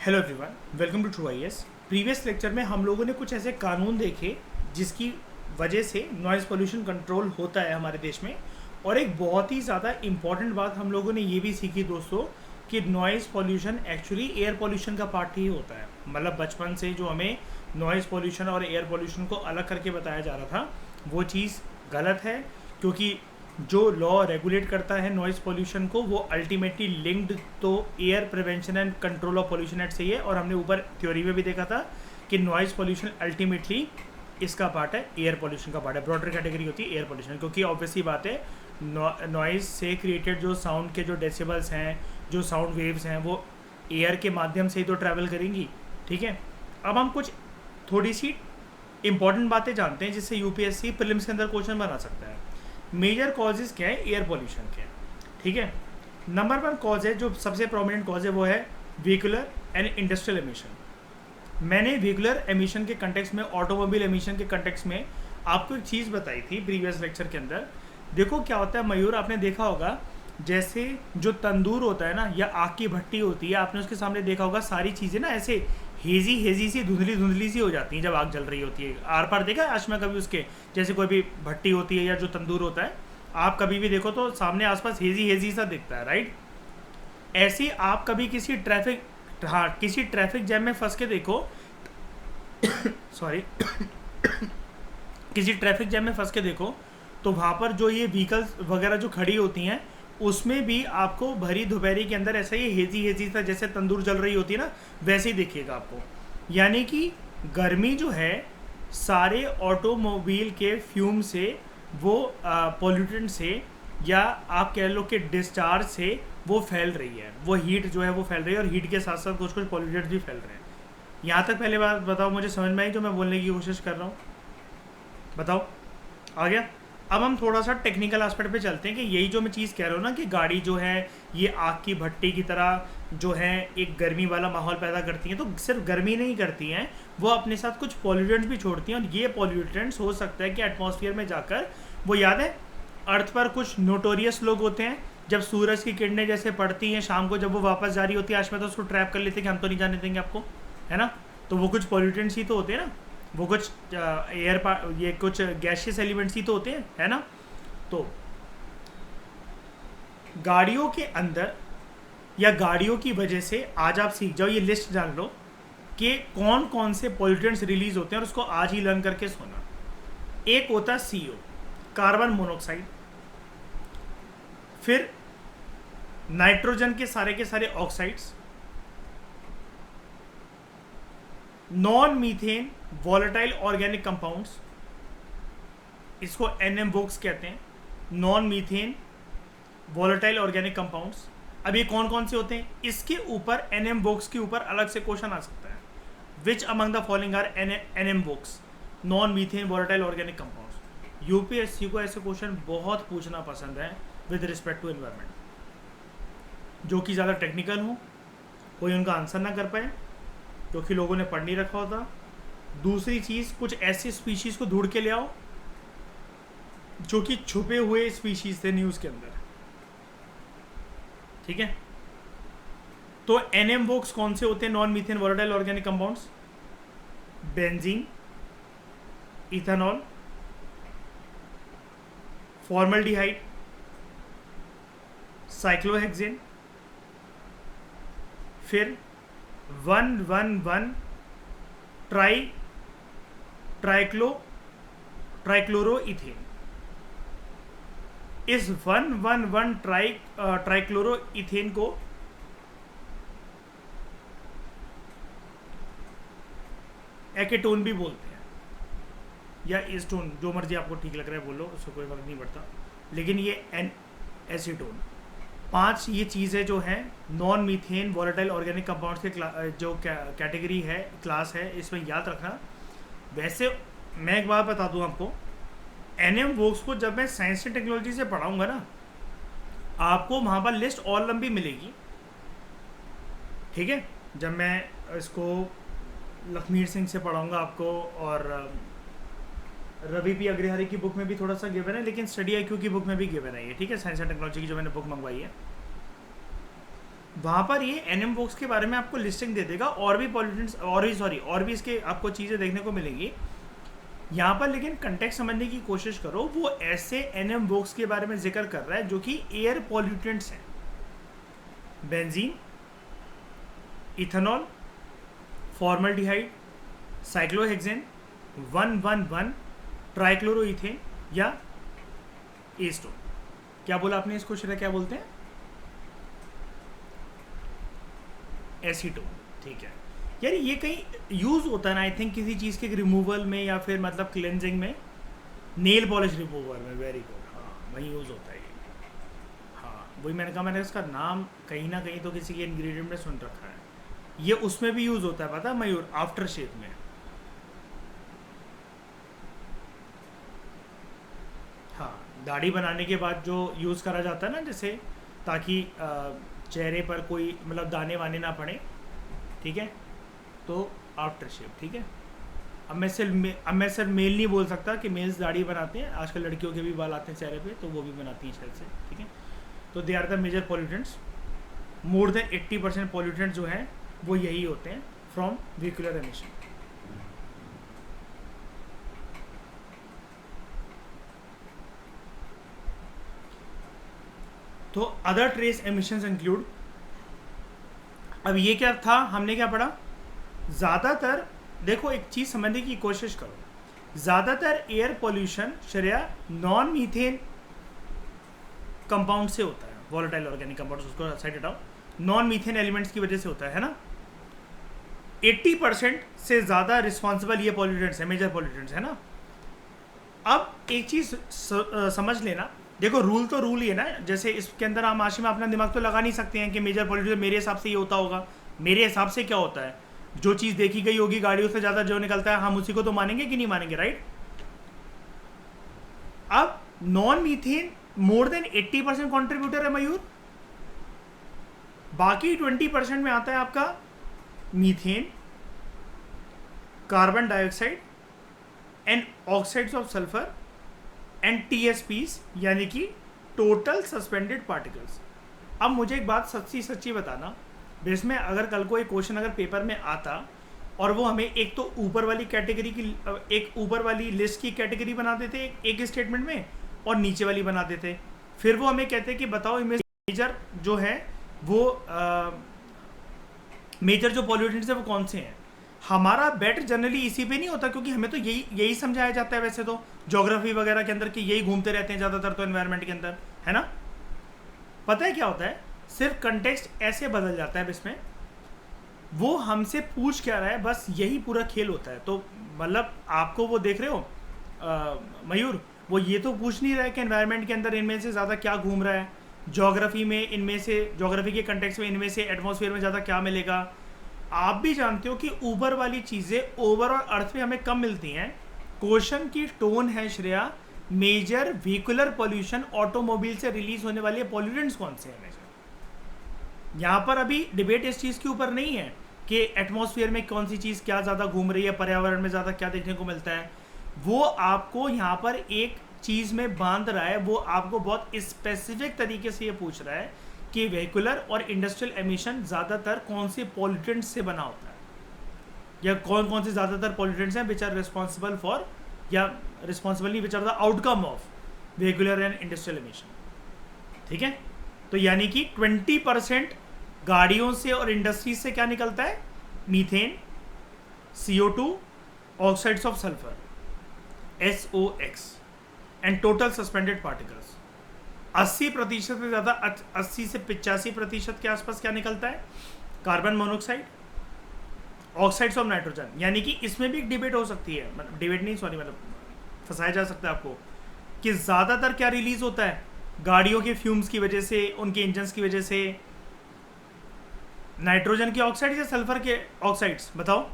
Hello everyone, welcome to True IAS. Previous lecture में हम लोगों ने कुछ ऐसे कानून देखे जिसकी वजह से नॉइज़ पोल्यूशन कंट्रोल होता है हमारे देश में। और एक बहुत ही ज़्यादा इम्पॉर्टेंट बात हम लोगों ने ये भी सीखी दोस्तों कि noise pollution actually air pollution का पार्ट ही होता है। मतलब बचपन से जो हमें नॉइज़ पोल्यूशन और एयर पोल्यूशन को अलग करके बताया जा रहा था वो चीज़ गलत है, क्योंकि जो लॉ रेगुलेट करता है नॉइज़ पोल्यूशन को वो अल्टीमेटली लिंक्ड तो air prevention and control of pollution act से ही है। और हमने ऊपर थ्योरी में भी देखा था कि नॉइज़ पोल्यूशन अल्टीमेटली इसका पार्ट है, एयर पोल्यूशन का पार्ट है। ब्रॉडर कैटेगरी होती है एयर पोल्यूशन, क्योंकि ऑब्वियसली बात है नॉइज़ से क्रिएटेड जो साउंड के जो डेसिबल्स हैं, जो साउंड वेव्स हैं, वो एयर के माध्यम से ही तो ट्रैवल करेंगी। ठीक है, अब हम कुछ थोड़ी सी इंपॉर्टेंट बातें जानते हैं जिससे यूपीएससी प्रीलिम्स के अंदर क्वेश्चन बना सकता है। मेजर कॉजेज़ क्या है एयर पोल्यूशन के? ठीक है, नंबर 1 कॉज है जो सबसे प्रोमिनेंट कॉज है वो है व्हीकुलर एंड इंडस्ट्रियल एमिशन। मैंने व्हीकुलर एमिशन के कंटेक्स्ट में, ऑटोमोबाइल एमिशन के कंटेक्स्ट में आपको एक चीज़ बताई थी प्रीवियस लेक्चर के अंदर। देखो क्या होता है मयूर, आपने देखा होगा जैसे जो तंदूर होता है ना, या आग की भट्टी होती है, आपने उसके सामने देखा होगा सारी चीज़ें ना ऐसे हेजी सी धुंधली सी हो जाती हैं जब आग जल रही होती है। आर पार देखा है आज में कभी उसके? जैसे कोई भी भट्टी होती है या जो तंदूर होता है, आप कभी भी देखो तो सामने आसपास हेजी सा दिखता है, राइट? ऐसे आप कभी किसी ट्रैफिक जैम में फंस के देखो सॉरी किसी ट्रैफिक जैम में फंस के देखो तो वहाँ पर जो ये व्हीकल्स वगैरह जो खड़ी होती हैं उसमें भी आपको भरी दोपहरी के अंदर ऐसा ही हेजी सा जैसे तंदूर जल रही होती है ना, वैसे ही दिखेगा आपको। यानी कि गर्मी जो है सारे ऑटोमोबाइल के फ्यूम से, वो पोल्यूटेंट से, या आप कह लो कि डिस्चार्ज से वो फैल रही है। वो हीट जो है वो फैल रही है, और हीट के साथ साथ कुछ पोल्यूटेंट्स भी फैल रहे हैं। यहाँ तक पहले बात बताओ, मुझे समझ में आई जो मैं बोलने की कोशिश कर रहा हूँ? बताओ, आ गया? अब हम थोड़ा सा टेक्निकल एस्पेक्ट पे चलते हैं कि यही जो मैं चीज़ कह रहा हूँ ना कि गाड़ी जो है ये आग की भट्टी की तरह जो है एक गर्मी वाला माहौल पैदा करती हैं। तो सिर्फ गर्मी नहीं करती हैं, वो अपने साथ कुछ पॉल्यूटेंट्स भी छोड़ती हैं। और ये पॉल्यूटेंट्स हो सकता है कि एटमॉस्फेयर में जाकर, वो याद है अर्थ पर कुछ नोटोरियस लोग होते हैं, जब सूरज की किरणें जैसे पड़ती हैं शाम को, जब वो वापस जा रही होती है आज में, तो उसको ट्रैप कर लेते हैं कि हम तो नहीं जाने देंगे आपको, है ना? तो वो कुछ पॉल्यूटेंट्स ही तो होते हैं ना, वो कुछ ये कुछ गैशियस एलिमेंट्स ही तो होते हैं, है ना? तो गाड़ियों के अंदर या गाड़ियों की वजह से आज आप सीख जाओ, ये लिस्ट जान लो कि कौन कौन से पॉल्यूटेंट्स रिलीज होते हैं, और उसको आज ही लर्न करके सोना। एक होता है CO, कार्बन मोनोऑक्साइड। फिर नाइट्रोजन के सारे oxides, non methane volatile organic compounds, इसको NMVOCs कहते हैं, non methane volatile organic compounds. अब ये कौन कौन से होते हैं, इसके ऊपर NMVOCs के ऊपर अलग से क्वेश्चन आ सकता है। Which among the following are NMVOCs, non methane volatile organic compounds? UPSC को ऐसे क्वेश्चन बहुत पूछना पसंद है विद रिस्पेक्ट टू एनवायरमेंट, जो कि ज़्यादा टेक्निकल हो, कोई उनका आंसर ना कर पाए क्योंकि लोगों ने पढ़ नहीं रखा होता। दूसरी चीज़, कुछ ऐसी स्पीशीज़ को ढूंढ के ले आओ जो कि छुपे हुए स्पीशीज़ थे न्यूज़ के अंदर। ठीक है, तो NMVOCs कौन से होते हैं? Non methane volatile organic compounds, benzene, ethanol, formaldehyde, cyclohexane, फिर 111 ट्राइक्लोरोइथेन। इस 111 ट्राइक्लोरोइथेन को एकेटोन भी बोलते हैं, या एस्टोन, जो मर्जी आपको ठीक लग रहा है बोलो, उससे कोई फर्क नहीं पड़ता। लेकिन ये एसीटोन, 5 ये चीज़ें जो हैं non methane volatile organic compounds के जो कैटेगरी है, क्लास है, इसमें याद रखना। वैसे मैं एक बात बता दूं आपको, NMVOCs को जब मैं साइंस एंड टेक्नोलॉजी से पढ़ाऊंगा ना, आपको वहाँ पर लिस्ट और लंबी मिलेगी। ठीक है, जब मैं इसको लखमीर सिंह से पढ़ाऊंगा आपको, और रवि पी अग्रहरि की बुक में भी थोड़ा सा गिवन है, लेकिन स्टडी IQ की बुक में भी गिवन है ये। ठीक है, साइंस एंड टेक्नोलॉजी की जो मैंने बुक मंगवाई है, वहाँ पर ये एनएम बॉक्स के बारे में आपको लिस्टिंग दे देगा, और भी पॉल्यूटेंट्स और भी इसके आपको चीज़ें देखने को मिलेंगी यहाँ पर। लेकिन कंटेक्स्ट समझने की कोशिश करो, वो ऐसे एनएम बॉक्स के बारे में जिक्र कर रहा है जो कि एयर पॉल्यूटेंट्स हैं। बेंजीन, इथेनॉल, फॉर्मल्डिहाइड, साइक्लोहेक्सेन, 111, ट्राइक्लोरोइथेन या एस्टोन। क्या बोला आपने इसको श्रेया, क्या बोलते हैं? एसीटोन। ठीक है यार, ये कहीं यूज़ होता है ना आई थिंक किसी चीज़ के रिमूवल में या फिर मतलब क्लेंजिंग में, नेल पॉलिश रिमूवर में। वेरी गुड, हाँ वही यूज़ होता है ये। हाँ वही मैंने कहा, मैंने इसका नाम कहीं ना कहीं तो किसी के इंग्रेडिएंट में सुन रखा है। ये उसमें भी यूज़ होता है, पता है मयूर? आफ्टर शेव में। हाँ, दाढ़ी बनाने के बाद जो यूज़ करा जाता है ना, जैसे ताकि चेहरे पर कोई मतलब दाने वाने ना पड़े, ठीक है, तो आफ्टर शेव। ठीक है, अब मैं सिर्फ मेल नहीं बोल सकता कि मेल्स दाढ़ी बनाते हैं, आजकल लड़कियों के भी बाल आते हैं चेहरे पे, तो वो भी बनाती हैं शायद से। ठीक है, तो they are the major pollutants. More than 80% pollutant जो हैं वो यही होते हैं फ्रॉम व्हीकुलर एमिशन। तो अदर ट्रेस एमिशंस इंक्लूड, अब ये क्या था, हमने क्या पढ़ा? ज़्यादातर देखो एक चीज़ समझने की कोशिश करो, ज़्यादातर air pollution Shreya non methane compound से होता है, वॉलेटाइल ऑर्गेनिक कंपाउंड्स, उसको साइड हटाओ, नॉन मीथेन एलिमेंट्स की वजह से होता है ना। 80% से ज़्यादा रिस्पॉन्सिबल ये पॉल्यूटेंट्स है, मेजर पॉल्यूटेंट्स है ना। अब एक चीज़ समझ लेना, देखो रूल तो रूल ही है ना, जैसे इसके अंदर हम आशी में अपना दिमाग तो लगा नहीं सकते हैं कि मेजर पॉल्यूटेंट मेरे हिसाब से ये होता होगा। मेरे हिसाब से क्या होता है, जो चीज़ देखी गई होगी गाड़ियों से ज़्यादा जो निकलता है, हम उसी को तो मानेंगे कि नहीं मानेंगे, राइट? अब नॉन मीथेन मोर देन 80% कॉन्ट्रीब्यूटर है मयूर, बाकी 20% में आता है आपका methane, carbon dioxide and oxides of sulphur and TSPs, यानी कि टोटल सस्पेंडेड पार्टिकल्स। अब मुझे एक बात सच्ची बताना, जिसमें अगर कल को एक क्वेश्चन अगर पेपर में आता और वो हमें एक तो ऊपर वाली कैटेगरी की, एक ऊपर वाली लिस्ट की कैटेगरी बना देते एक स्टेटमेंट में और नीचे वाली बना देते, फिर वो हमें कहते कि बताओ इनमें मेजर जो है वो मेजर जो पॉल्यूटेंट्स है वो कौन से हैं। हमारा बेट जनरली इसी पे नहीं होता, क्योंकि हमें तो यही समझाया जाता है वैसे तो ज्योग्राफी वगैरह के अंदर कि यही घूमते रहते हैं ज़्यादातर तो एनवायरनमेंट के अंदर, है ना। पता है क्या होता है, सिर्फ कंटेक्स्ट ऐसे बदल जाता है इसमें, वो हमसे पूछ क्या रहा है, बस यही पूरा खेल होता है। तो मतलब आपको वो देख रहे हो मयूर, वो ये तो पूछ नहीं रहा है कि एनवायरनमेंट के अंदर इनमें से ज़्यादा क्या घूम रहा है, ज्योग्राफी में इनमें से, ज्योग्राफी के कंटेक्स्ट में इनमें से एटमॉस्फेयर में ज़्यादा क्या मिलेगा। आप भी जानते हो कि ऊपर वाली चीज़ें ओवरऑल अर्थ पे हमें कम मिलती हैं। क्वेश्चन की टोन है Shreya, major vehicular pollution, automobile से रिलीज होने वाले पॉल्यूटेंट्स कौन से हैं मेजर। यहाँ पर अभी डिबेट इस चीज़ के ऊपर नहीं है कि एटमॉस्फेयर में कौन सी चीज़ क्या ज़्यादा घूम रही है, पर्यावरण में ज़्यादा क्या देखने को मिलता है। वो आपको यहाँ पर एक चीज़ में बांध रहा है, वो आपको बहुत स्पेसिफिक तरीके से ये पूछ रहा है कि व्हीकुलर और इंडस्ट्रियल एमिशन ज़्यादातर कौन से पॉल्यूटेंट्स से बना होता है, या कौन कौन से ज़्यादातर पॉल्यूटेंट्स हैं विच आर रिस्पॉन्सिबल फॉर, या रिस्पॉन्सिबल नहीं, which are the outcome of vehicular and industrial emission. ठीक है, तो यानी कि 20% गाड़ियों से और इंडस्ट्रीज से क्या निकलता है, methane, CO2, oxides of sulphur SOx and total suspended particles. 80% से ज़्यादा, 80 से 85% के आसपास क्या निकलता है, carbon monoxide, oxides of nitrogen. यानी कि इसमें भी एक डिबेट हो सकती है, मतलब डिबेट नहीं सॉरी, मतलब फंसाया जा सकता है आपको कि ज़्यादातर क्या रिलीज होता है गाड़ियों के फ्यूम्स की वजह से, उनके इंजन्स की वजह से, नाइट्रोजन के ऑक्साइड या सल्फर के ऑक्साइड्स, बताओ।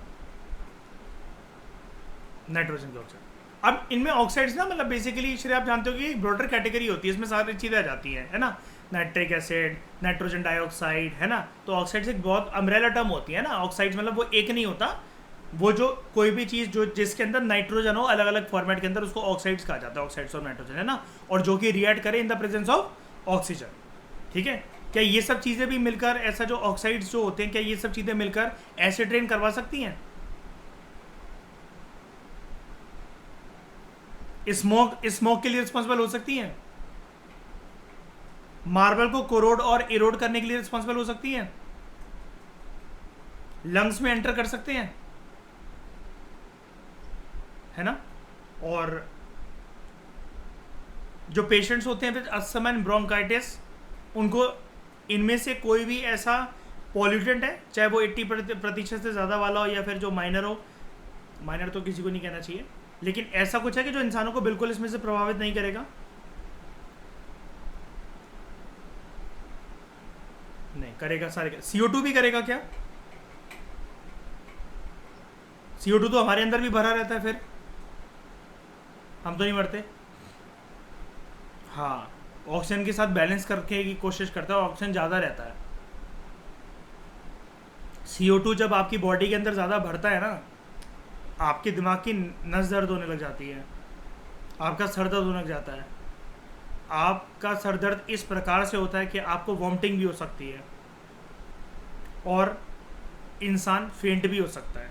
नाइट्रोजन के ऑक्साइड। अब इनमें ऑक्साइड्स ना, मतलब बेसिकली श्रेय आप जानते हो कि एक ब्रॉडर कैटेगरी होती है, इसमें सारी चीज़ें आ जाती हैं, है ना, नाइट्रिक एसिड, नाइट्रोजन डाइऑक्साइड, है ना। तो ऑक्साइड्स एक बहुत अम्ब्रेला टर्म होती है ना, ऑक्साइड्स मतलब वो एक नहीं होता, वो जो कोई भी चीज़ जो जिसके अंदर नाइट्रोजन हो अलग अलग फॉर्मेट के अंदर, उसको ऑक्साइड्स कहा जाता है, ऑक्साइड्स ऑफ नाइट्रोजन, है ना, और जो कि रिएक्ट करे in the presence of oxygen. ठीक है, क्या ये सब चीज़ें भी मिलकर, ऐसा जो ऑक्साइड्स जो होते हैं, क्या ये सब चीज़ें मिलकर एसिड रेन करवा सकती हैं? स्मोक के लिए रिस्पॉन्सिबल हो सकती हैं? मार्बल को कोरोड और इरोड करने के लिए रिस्पॉन्सिबल हो सकती हैं? लंग्स में एंटर कर सकते हैं, है ना? और जो पेशेंट्स होते हैं फिर अस्थमा एंड ब्रोंकाइटिस, उनको इनमें से कोई भी ऐसा पॉल्यूटेंट है, चाहे वो 80% से ज़्यादा वाला हो या फिर जो माइनर हो, माइनर तो किसी को नहीं कहना चाहिए, लेकिन ऐसा कुछ है कि जो इंसानों को बिल्कुल इसमें से प्रभावित नहीं करेगा? नहीं करेगा, सारे। CO2 भी करेगा क्या? CO2 तो हमारे अंदर भी भरा रहता है, फिर हम तो नहीं मरते। हाँ, ऑक्सीजन के साथ बैलेंस करके की कोशिश करता है, ऑक्सीजन ज़्यादा रहता है। CO2 जब आपकी बॉडी के अंदर ज़्यादा भरता है ना, आपके दिमाग की नस दर्द होने लग जाती है, आपका सर दर्द होने लग जाता है। आपका सर दर्द इस प्रकार से होता है कि आपको वॉमिटिंग भी हो सकती है और इंसान फेंट भी हो सकता है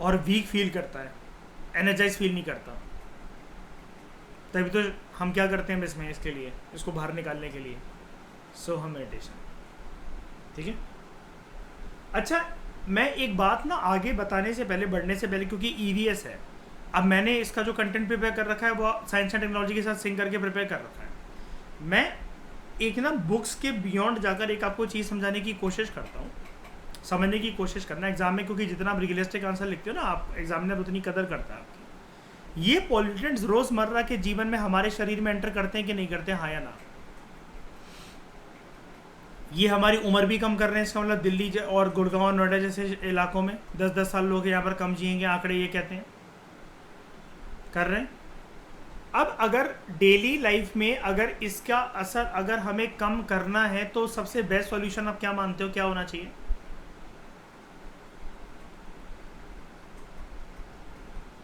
और वीक फील करता है, एनर्जाइज फील नहीं करता। तभी तो हम क्या करते हैं इसमें, इसके लिए, इसको बाहर निकालने के लिए हम मेडिटेशन। ठीक है। अच्छा, मैं एक बात ना आगे बताने से पहले, बढ़ने से पहले, क्योंकि EVS है, अब मैंने इसका जो कंटेंट प्रिपेयर कर रखा है वो साइंस एंड टेक्नोलॉजी के साथ सिंक करके प्रिपेयर कर रखा है। मैं एक ना बुक्स के बियॉन्ड जाकर एक आपको चीज़ समझाने की कोशिश करता हूँ, समझने की कोशिश करना एग्जाम में, क्योंकि जितना आप रियलिस्टिक आंसर लिखते हो ना, आप एग्जामिनर उतनी कदर करता है आपकी। ये पॉल्यूटेंट्स रोज़मर्रा के जीवन में हमारे शरीर में एंटर करते हैं कि नहीं करते हैं, हाँ या ना? ये हमारी उम्र भी कम कर रहे हैं, इसका मतलब दिल्ली और गुड़गांव नोएडा जैसे इलाकों में 10-10 साल लोग यहाँ पर कम जिएंगे, आंकड़े ये कहते हैं, कर रहे हैं। अब अगर डेली लाइफ में अगर इसका असर अगर हमें कम करना है तो सबसे बेस्ट सॉल्यूशन आप क्या मानते हो, क्या होना चाहिए?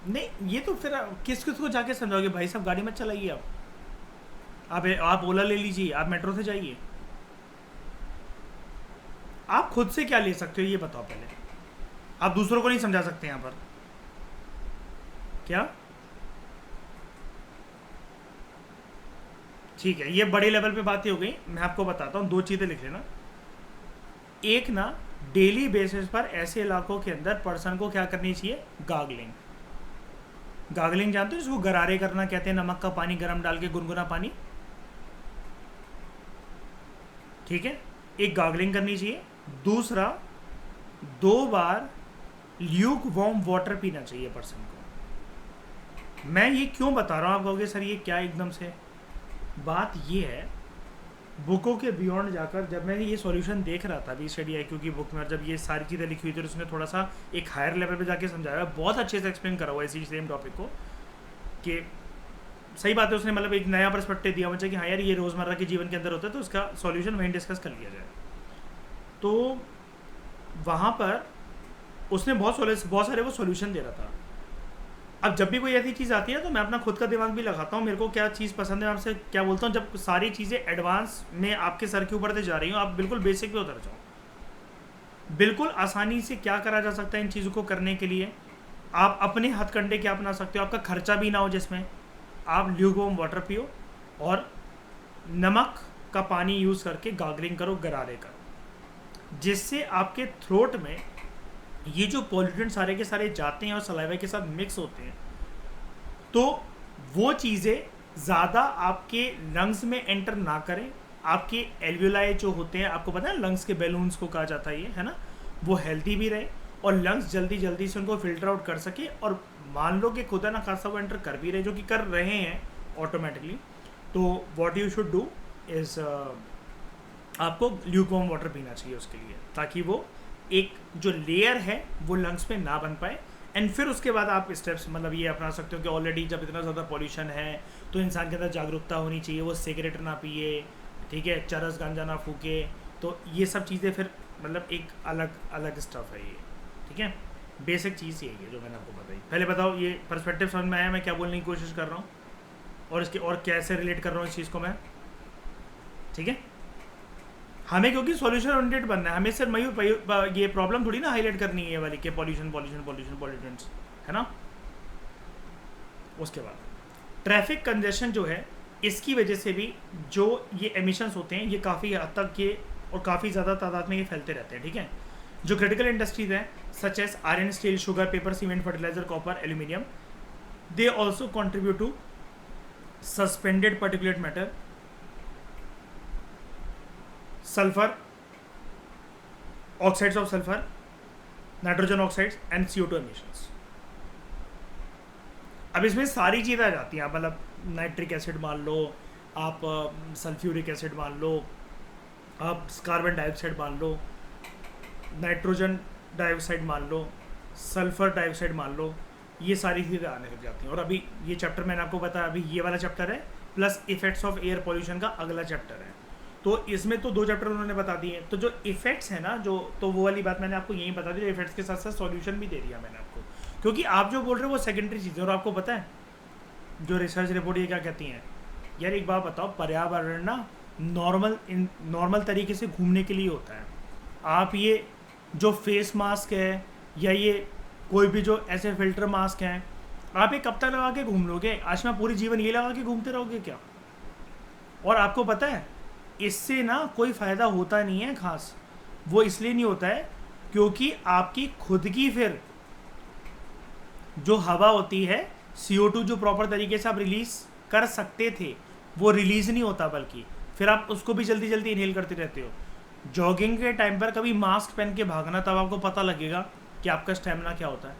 नहीं, ये तो फिर किस किस को जाके समझाओगे? भाई साहब गाड़ी मत चलाइए, आप ओला ले लीजिए, आप मेट्रो से जाइए। आप खुद से क्या ले सकते हो ये बताओ पहले। आप दूसरों को नहीं समझा सकते यहाँ पर क्या? ठीक है, ये बड़े लेवल पे बातें हो गई। मैं आपको बताता हूँ, 2 चीज़ें लिख लेना। एक ना, डेली बेसिस पर ऐसे इलाकों के अंदर पर्सन को क्या करनी चाहिए? गार्गलिंग। गार्गलिंग जानते हो जिसको गरारे करना कहते हैं, नमक का पानी गर्म डाल के, गुनगुना पानी। ठीक है, एक गार्गलिंग करनी चाहिए। दूसरा, 2 बार ल्यूक वार्म वाटर पीना चाहिए पर्सन को। मैं ये क्यों बता रहा हूँ? आप कहोगे सर ये क्या एकदम से? बात ये है, बुकों के बियॉन्ड जाकर जब मैं ये सॉल्यूशन देख रहा था, अभी स्टडी IQ की बुक में, जब ये सारी चीज़ें लिखी हुई थी, उसने थोड़ा सा एक हायर लेवल पे जाके समझाया, बहुत अच्छे से एक्सप्लेन करा हुआ है इसी सेम टॉपिक को, कि सही बात है, उसने मतलब एक नया पर्सपेक्टिव दिया मुझे कि हाँ यार ये रोज़मर्रा के जीवन के अंदर होता है, तो उसका सॉल्यूशन वहीं डिस्कस कर लिया जाए। तो वहाँ पर उसने बहुत सारे वो सॉल्यूशन दे रहा था। अब जब भी कोई ऐसी चीज़ आती है तो मैं अपना खुद का दिमाग भी लगाता हूँ, मेरे को क्या चीज़ पसंद है, आपसे क्या बोलता हूँ, जब सारी चीज़ें एडवांस में आपके सर के ऊपर से जा रही हूँ, आप बिल्कुल बेसिक पे उतर जाओ। बिल्कुल आसानी से क्या करा जा सकता है इन चीज़ों को करने के लिए? आप अपने हथकंडे क्या अपना सकते हो, आपका खर्चा भी ना हो, जिसमें आप ल्यूकवार्म वाटर पियो और नमक का पानी यूज़ करके गार्गलिंग करो, गरारे का, जिससे आपके थ्रोट में ये जो पॉल्यूटेंट सारे के सारे जाते हैं और सलाइवा के साथ मिक्स होते हैं, तो वो चीज़ें ज़्यादा आपके लंग्स में एंटर ना करें। आपके एल्वियोलाई जो होते हैं, आपको पता है लंग्स के बैलून्स को कहा जाता है ये, है ना, वो हेल्थी भी रहे और लंग्स जल्दी जल्दी से उनको फिल्टर आउट कर सके। और मान लो कि खुदा ना खासा वो एंटर कर भी रहे, जो कि कर रहे हैं ऑटोमेटिकली, तो what you should do is आपको ल्यूकवार्म वाटर पीना चाहिए उसके लिए, ताकि वो एक जो लेयर है वो लंग्स पे ना बन पाए। एंड फिर उसके बाद आप स्टेप्स मतलब ये अपना सकते हो कि ऑलरेडी जब इतना ज़्यादा पॉल्यूशन है तो इंसान के अंदर जागरूकता होनी चाहिए, वो सिगरेट ना पिए, ठीक है, चरस गांजा ना फूके, तो ये सब चीज़ें फिर मतलब एक अलग अलग स्टफ़ है ये। ठीक है, बेसिक चीज़ यही है जो मैंने आपको बताई। पहले बताओ ये पर्सपेक्टिव समझ में आया मैं क्या बोलने की कोशिश कर रहा हूँ और इसके और कैसे रिलेट कर रहा हूँ इस चीज़ को मैं? ठीक है। हमें क्योंकि सॉल्यूशन ओरिएंटेड बनना है, हमें सिर्फ मयूर ये प्रॉब्लम थोड़ी ना हाईलाइट करनी है ये वाली कि पॉल्यूशन पॉल्यूशन पॉल्यूशन पॉल्यूटेंट्स, है ना। उसके बाद ट्रैफिक कंजेशन जो है, इसकी वजह से भी जो ये एमिशंस होते हैं ये काफ़ी हद तक ये और काफ़ी ज़्यादा तादाद में ये फैलते रहते हैं, ठीक है। जो क्रिटिकल इंडस्ट्रीज हैं such as iron, steel, sugar, paper, cement, fertiliser, copper, aluminium, they also contribute to suspended particulate matter, sulphur, oxides of sulphur, nitrogen oxides and CO2 emissions. अब इसमें सारी चीज़ें आ जाती हैं, आप मतलब नाइट्रिक एसिड मान लो, आप सल्फ्यूरिक एसिड मान लो, आप कार्बन डाइऑक्साइड मान लो, नाइट्रोजन डाइऑक्साइड मान लो, सल्फर डाइऑक्साइड मान लो, ये सारी चीज़ें आने लग जाती हैं। और अभी ये चैप्टर मैंने आपको बताया, अभी ये वाला चैप्टर है plus effects of air pollution का अगला चैप्टर है, तो इसमें तो 2 चैप्टर उन्होंने बता दिए। तो जो इफेक्ट्स है ना, जो तो वो वाली बात मैंने आपको यहीं बता दी, इफेक्ट्स के साथ साथ सॉल्यूशन भी दे दिया मैंने आपको, क्योंकि आप जो बोल रहे हो वो सेकेंडरी चीज़ है। और आपको पता है जो रिसर्च रिपोर्ट ये क्या कहती हैं, यार एक बात बताओ, पर्यावरण ना नॉर्मल तरीके से घूमने के लिए होता है। आप ये जो फेस मास्क है या ये कोई भी जो ऐसे फिल्टर मास्क हैं, आप एक कब तक लगा के घूम लोगे? आज मैं पूरी जीवन ये लगा के घूमते रहोगे क्या? और आपको पता है इससे ना कोई फ़ायदा होता नहीं है खास। वो इसलिए नहीं होता है क्योंकि आपकी खुद की फिर जो हवा होती है, CO2 जो प्रॉपर तरीके से आप रिलीज़ कर सकते थे वो रिलीज़ नहीं होता, बल्कि फिर आप उसको भी जल्दी जल्दी इनहेल करते रहते हो। जॉगिंग के टाइम पर कभी मास्क पहन के भागना, तब आपको पता लगेगा कि आपका स्टेमिना क्या होता है।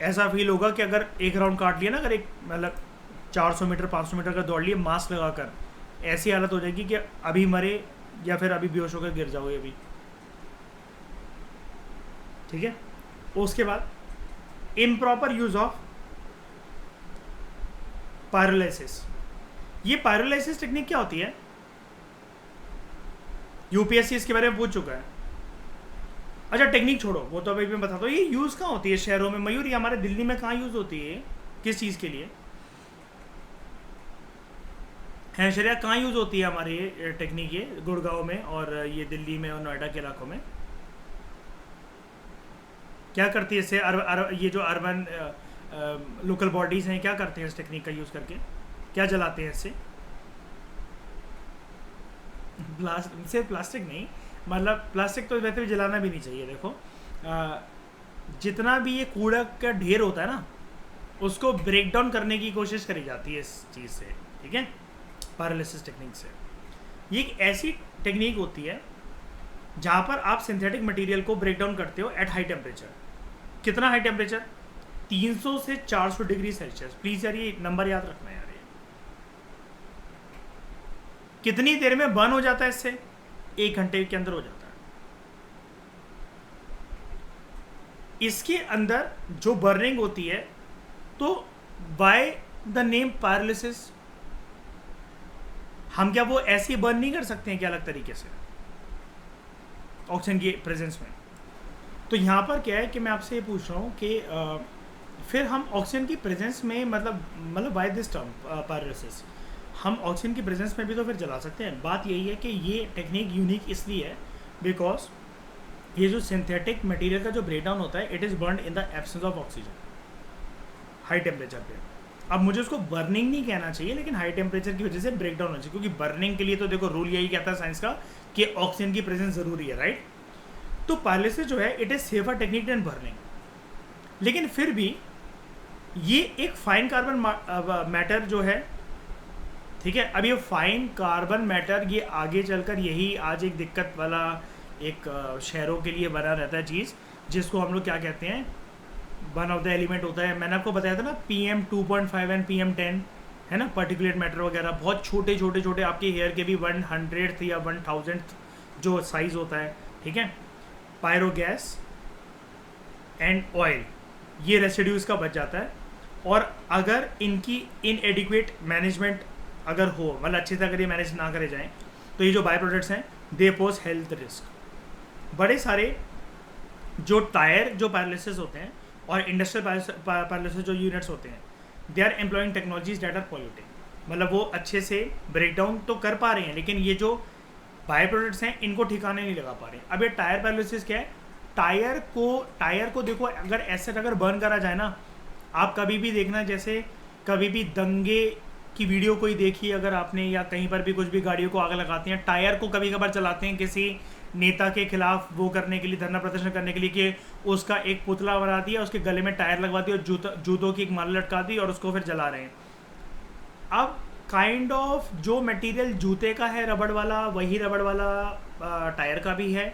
ऐसा फील होगा कि अगर एक राउंड काट लिया ना, अगर एक मतलब 400 मीटर 500 मीटर का दौड़ लिए मास्क लगाकर, ऐसी हालत हो जाएगी कि अभी मरे या फिर अभी बेहोश होकर गिर जाओगे अभी, ठीक है। उसके बाद इम्प्रॉपर यूज ऑफ पायरोलाइसिस। ये पायरोलाइसिस टेक्निक क्या होती है? UPSC इसके बारे में पूछ चुका है। अच्छा टेक्निक छोड़ो, वो तो अभी मैं बताता हूँ। ये यूज़ कहाँ होती है शहरों में? मयूर, ये हमारे दिल्ली में कहाँ यूज़ होती है? किस चीज़ के लिए है शरिया? कहाँ यूज़ होती है हमारी ये टेक्निक? ये गुड़गांव में और ये दिल्ली में और नोएडा के इलाकों में क्या करती है इससे? ये जो अर्बन लोकल बॉडीज़ हैं क्या करते हैं इस टेक्निक का यूज़ करके? क्या जलाते हैं इससे? सिर्फ प्लास्टिक नहीं, मतलब प्लास्टिक तो वैसे भी जलाना भी नहीं चाहिए। देखो जितना भी ये कूड़ा का ढेर होता है ना, उसको ब्रेक डाउन करने की कोशिश करी जाती है इस चीज़ से, ठीक है, पायरोलाइसिस टेक्निक से। ये एक ऐसी टेक्निक होती है जहाँ पर आप सिंथेटिक मटेरियल को ब्रेक डाउन करते हो एट हाई टेम्परेचर। कितना हाई टेम्परेचर? 300 से 400 डिग्री सेल्सियस। प्लीज़ यार ये नंबर याद रखना है यार। ये कितनी देर में बर्न हो जाता है इससे? 1 घंटे के अंदर हो जाता है। इसके अंदर जो बर्निंग होती है, तो बाय द नेम पायरोलाइसिस, हम क्या वो ऐसे बर्न नहीं कर सकते हैं क्या अलग तरीके से ऑक्सीजन की प्रेजेंस में? तो यहाँ पर क्या है कि मैं आपसे ये पूछ रहा हूँ कि फिर हम ऑक्सीजन की प्रेजेंस में मतलब बाय दिस टर्म पायरोलाइसिस, हम ऑक्सीजन की प्रेजेंस में भी तो फिर जला सकते हैं। बात यही है कि ये टेक्निक यूनिक इसलिए है बिकॉज ये जो सिंथेटिक मटेरियल का जो ब्रेक डाउन होता है, it is burn in the absence of oxygen high temperature पे। अब मुझे उसको बर्निंग नहीं कहना चाहिए, लेकिन हाई टेम्परेचर की वजह से ब्रेक डाउन होना चाहिए, क्योंकि बर्निंग के लिए तो देखो रूल यही कहता है साइंस का कि ऑक्सीजन की प्रेजेंस ज़रूरी है, राइट। तो पायरोलाइसिस जो है it is safer technique than burning, लेकिन फिर भी ये एक फाइन कार्बन मैटर जो है, ठीक है। अब ये फाइन कार्बन मैटर ये आगे चलकर यही आज एक दिक्कत वाला एक शहरों के लिए बना रहता है चीज़, जिसको हम लोग क्या कहते हैं, वन ऑफ द एलिमेंट होता है। मैंने आपको बताया था ना PM 2.5 एंड PM 10, है ना, पार्टिकुलेट मैटर वगैरह। बहुत छोटे छोटे छोटे आपके हेयर के भी 100th या 1000th जो साइज़ होता है, ठीक है। पायरो गैस एंड ऑयल, ये रेसिड्यूज का बच जाता है। और अगर इनकी इनएडिक्वेट मैनेजमेंट अगर हो, मतलब अच्छे से अगर ये मैनेज ना करे जाएँ, तो ये जो बाय प्रोडक्ट्स हैं दे पोज हेल्थ रिस्क। बड़े सारे जो टायर जो पायरोलाइसिस होते हैं और इंडस्ट्रियल पायरोलाइसिस जो यूनिट्स होते हैं, they are employing technologies that are polluting. मतलब वो अच्छे से ब्रेक डाउन तो कर पा रहे हैं, लेकिन ये जो बाई प्रोडक्ट्स हैं इनको ठिकाने नहीं लगा पा रहे हैं। अब ये टायर पैरालिसिस क्या है, टायर को देखो, अगर एसिड अगर बर्न करा जाए ना, आप कभी भी देखना, जैसे कभी भी दंगे की वीडियो कोई देखी अगर आपने, या कहीं पर भी कुछ भी गाड़ियों को आग लगाते हैं, टायर को कभी कभार चलाते हैं किसी नेता के खिलाफ वो करने के लिए, धरना प्रदर्शन करने के लिए, कि उसका एक पुतला बना दिया, उसके गले में टायर लगवा दिया और जूतों की एक माला लटका दी और उसको फिर जला रहे हैं। अब काइंड ऑफ जो मटेरियल जूते का है रबड़ वाला, वही रबड़ वाला टायर का भी है,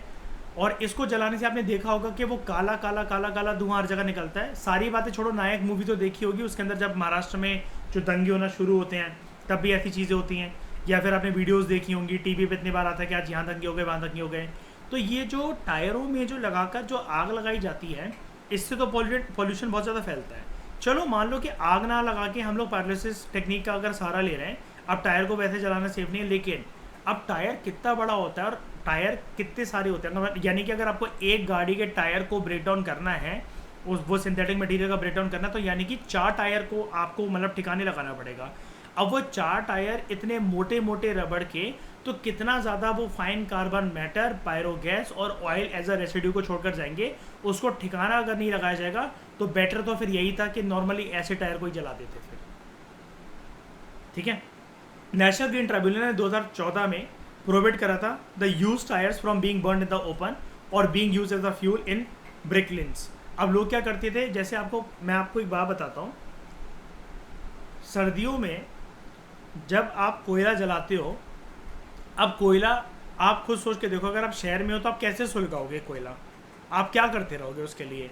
और इसको जलाने से आपने देखा होगा कि वो काला काला काला काला धुआं हर जगह निकलता है। सारी बातें छोड़ो, नायक मूवी तो देखी होगी, उसके अंदर जब महाराष्ट्र में जो दंगे होना शुरू होते हैं तब भी ऐसी चीज़ें होती हैं, या फिर आपने वीडियोस देखी होंगी, टीवी पे इतनी बार आता है कि आज यहाँ दंगे हो गए, वहाँ दंगे हो गए। तो ये जो टायरों में जो लगाकर जो आग लगाई जाती है, इससे तो पॉल्यूशन बहुत ज़्यादा फैलता है। चलो मान लो कि आग ना लगा के हम लोग पैरालिसिस टेक्निक का अगर सहारा ले रहे हैं, अब टायर को वैसे जलाना सेफ नहीं है, लेकिन अब टायर कितना बड़ा होता है और टायर कितने सारे होते हैं, यानी कि अगर आपको एक गाड़ी के टायर को ब्रेक डाउन करना है, वो सिंथेटिक मटेरियल का ब्रेक डाउन करना, तो यानी कि 4 टायर को आपको मतलब ठिकाने लगाना पड़ेगा। अब वो 4 टायर इतने मोटे मोटे रबड़ के, तो कितना ज़्यादा वो फाइन कार्बन मैटर, पायरोगैस और ऑयल एज अ रेसिड्यू को छोड़कर जाएंगे। उसको ठिकाना अगर नहीं लगाया जाएगा तो बेटर तो फिर यही था कि नॉर्मली ऐसे टायर को ही जला देते फिर। ठीक है, नेशनल ग्रीन ट्रिब्यूनल ने 2014 में प्रोहिबिट करा था the use tyres from being burn in the open और being use as a fuel in brick kilns. अब लोग क्या करते थे, जैसे मैं आपको एक बात बताता हूँ, सर्दियों में जब आप कोयला जलाते हो, अब कोयला आप खुद सोच के देखो, अगर आप शहर में हो तो आप कैसे सुलगाओगे कोयला, आप क्या करते रहोगे उसके लिए।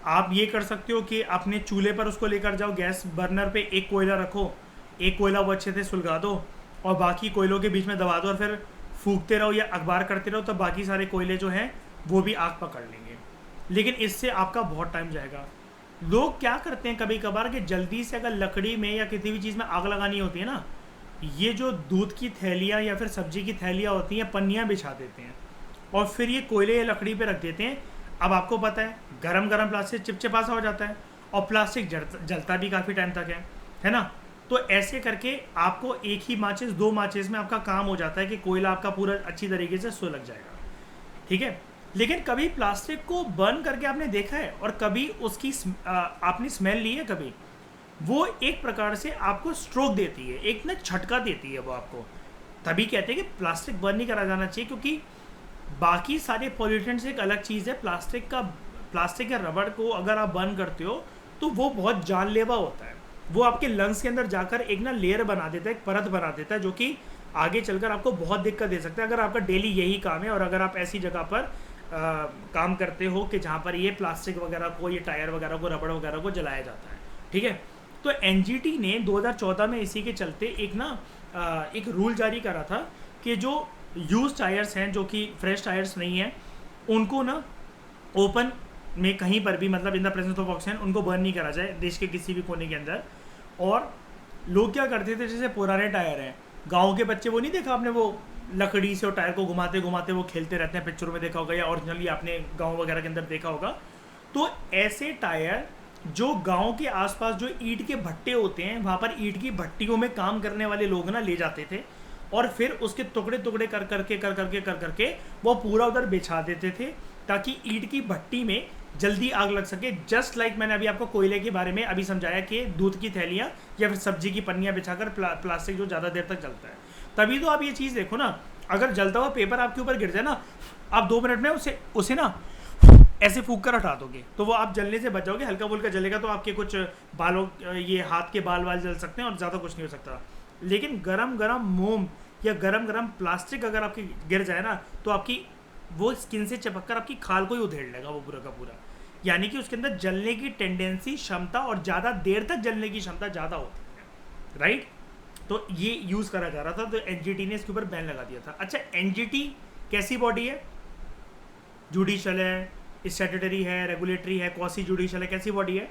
आप ये कर सकते हो कि अपने चूल्हे पर उसको लेकर जाओ, गैस बर्नर पे एक कोयला रखो, एक कोयला वो अच्छे से सुलगा दो और बाकी कोयलों के बीच में दबा दो और फिर फूकते रहो या अखबार करते रहो, तो बाकी सारे कोयले जो हैं वो भी आग पकड़ लेंगे। लेकिन इससे आपका बहुत टाइम जाएगा। लोग क्या करते हैं कभी कभार कि जल्दी से अगर लकड़ी में या किसी भी चीज़ में आग लगानी होती है ना, ये जो दूध की थैलियाँ या फिर सब्जी की थैलियाँ होती हैं, पन्नियाँ बिछा देते हैं और फिर ये कोयले या लकड़ी पे रख देते हैं। अब आपको पता है गरम गरम प्लास्टिक चिपचिपा सा हो जाता है और प्लास्टिक जलता भी काफ़ी टाइम तक है ना। तो ऐसे करके आपको एक ही माचिस 2 माचिस में आपका काम हो जाता है कि कोयला आपका पूरा अच्छी तरीके से सुलग जाएगा। ठीक है, लेकिन कभी प्लास्टिक को बर्न करके आपने देखा है और कभी उसकी आपने स्मेल ली है कभी? वो एक प्रकार से आपको स्ट्रोक देती है, एक ना झटका देती है वो आपको। तभी कहते हैं कि प्लास्टिक बर्न नहीं करा जाना चाहिए, क्योंकि बाकी सारे पॉल्यूटेंट्स एक अलग चीज़ है। प्लास्टिक या रबड़ को अगर आप बर्न करते हो तो वो बहुत जानलेवा होता है। वो आपके लंग्स के अंदर जाकर एक ना लेयर बना देता है, एक परत बना देता है, जो कि आगे चलकर आपको बहुत दिक्कत दे सकता है अगर आपका डेली यही काम है और अगर आप ऐसी जगह पर काम करते हो कि जहाँ पर ये प्लास्टिक वगैरह को, ये टायर वगैरह को, रबड़ वगैरह को जलाया जाता है। ठीक है, तो एनजीटी ने 2014 में इसी के चलते एक रूल जारी करा था कि जो यूज टायर्स हैं, जो कि फ्रेश टायर्स नहीं हैं, उनको ना ओपन में कहीं पर भी, मतलब in the presence of oxygen, उनको बर्न नहीं करा जाए देश के किसी भी कोने के अंदर। और लोग क्या करते थे, जैसे पुराने टायर हैं, गाँव के बच्चे, वो नहीं देखा आपने, वो लकड़ी से और टायर को घुमाते घुमाते वो खेलते रहते हैं, पिक्चरों में देखा होगा या ओरिजिनली आपने गाँव वगैरह के अंदर देखा होगा। तो ऐसे टायर जो गांव के आसपास जो ईंट के भट्टे होते हैं, वहाँ पर ईंट की भट्टियों में काम करने वाले लोग ना ले जाते थे और फिर उसके टुकड़े टुकड़े कर करके वो पूरा उधर बिछा देते थे ताकि ईंट की भट्टी में जल्दी आग लग सके। जस्ट लाइक मैंने अभी आपको कोयले के बारे में अभी समझाया कि दूध की थैलियाँ या फिर सब्जी की पन्नियाँ बिछाकर प्लास्टिक जो ज़्यादा देर तक जलता है। तभी तो आप ये चीज़ देखो ना, अगर जलता हुआ पेपर आपके ऊपर गिर जाए ना, आप 2 मिनट में उसे ना ऐसे फूंक कर हटा दोगे तो वो आप जलने से बच जाओगे। हल्का फुल्का जलेगा तो आपके कुछ बालों, ये हाथ के बाल जल सकते हैं और ज़्यादा कुछ नहीं हो सकता। लेकिन गरम गरम मोम या गरम गरम प्लास्टिक अगर आपकी गिर जाए ना, तो आपकी वो स्किन से चिपक कर आपकी खाल को ही उधेड़ लेगा वो पूरा का पूरा। यानी कि उसके अंदर जलने की टेंडेंसी, क्षमता और ज़्यादा देर तक जलने की क्षमता ज़्यादा होती है, राइट। तो ये यूज़ करा जा रहा था, तो एनजीटी ने इसके ऊपर बैन लगा दिया था। अच्छा, एनजीटी कैसी बॉडी है? जुडिशल है, स्टैट्यूटरी है, रेगुलेटरी है, क्वासी जुडिशल है, कैसी बॉडी है?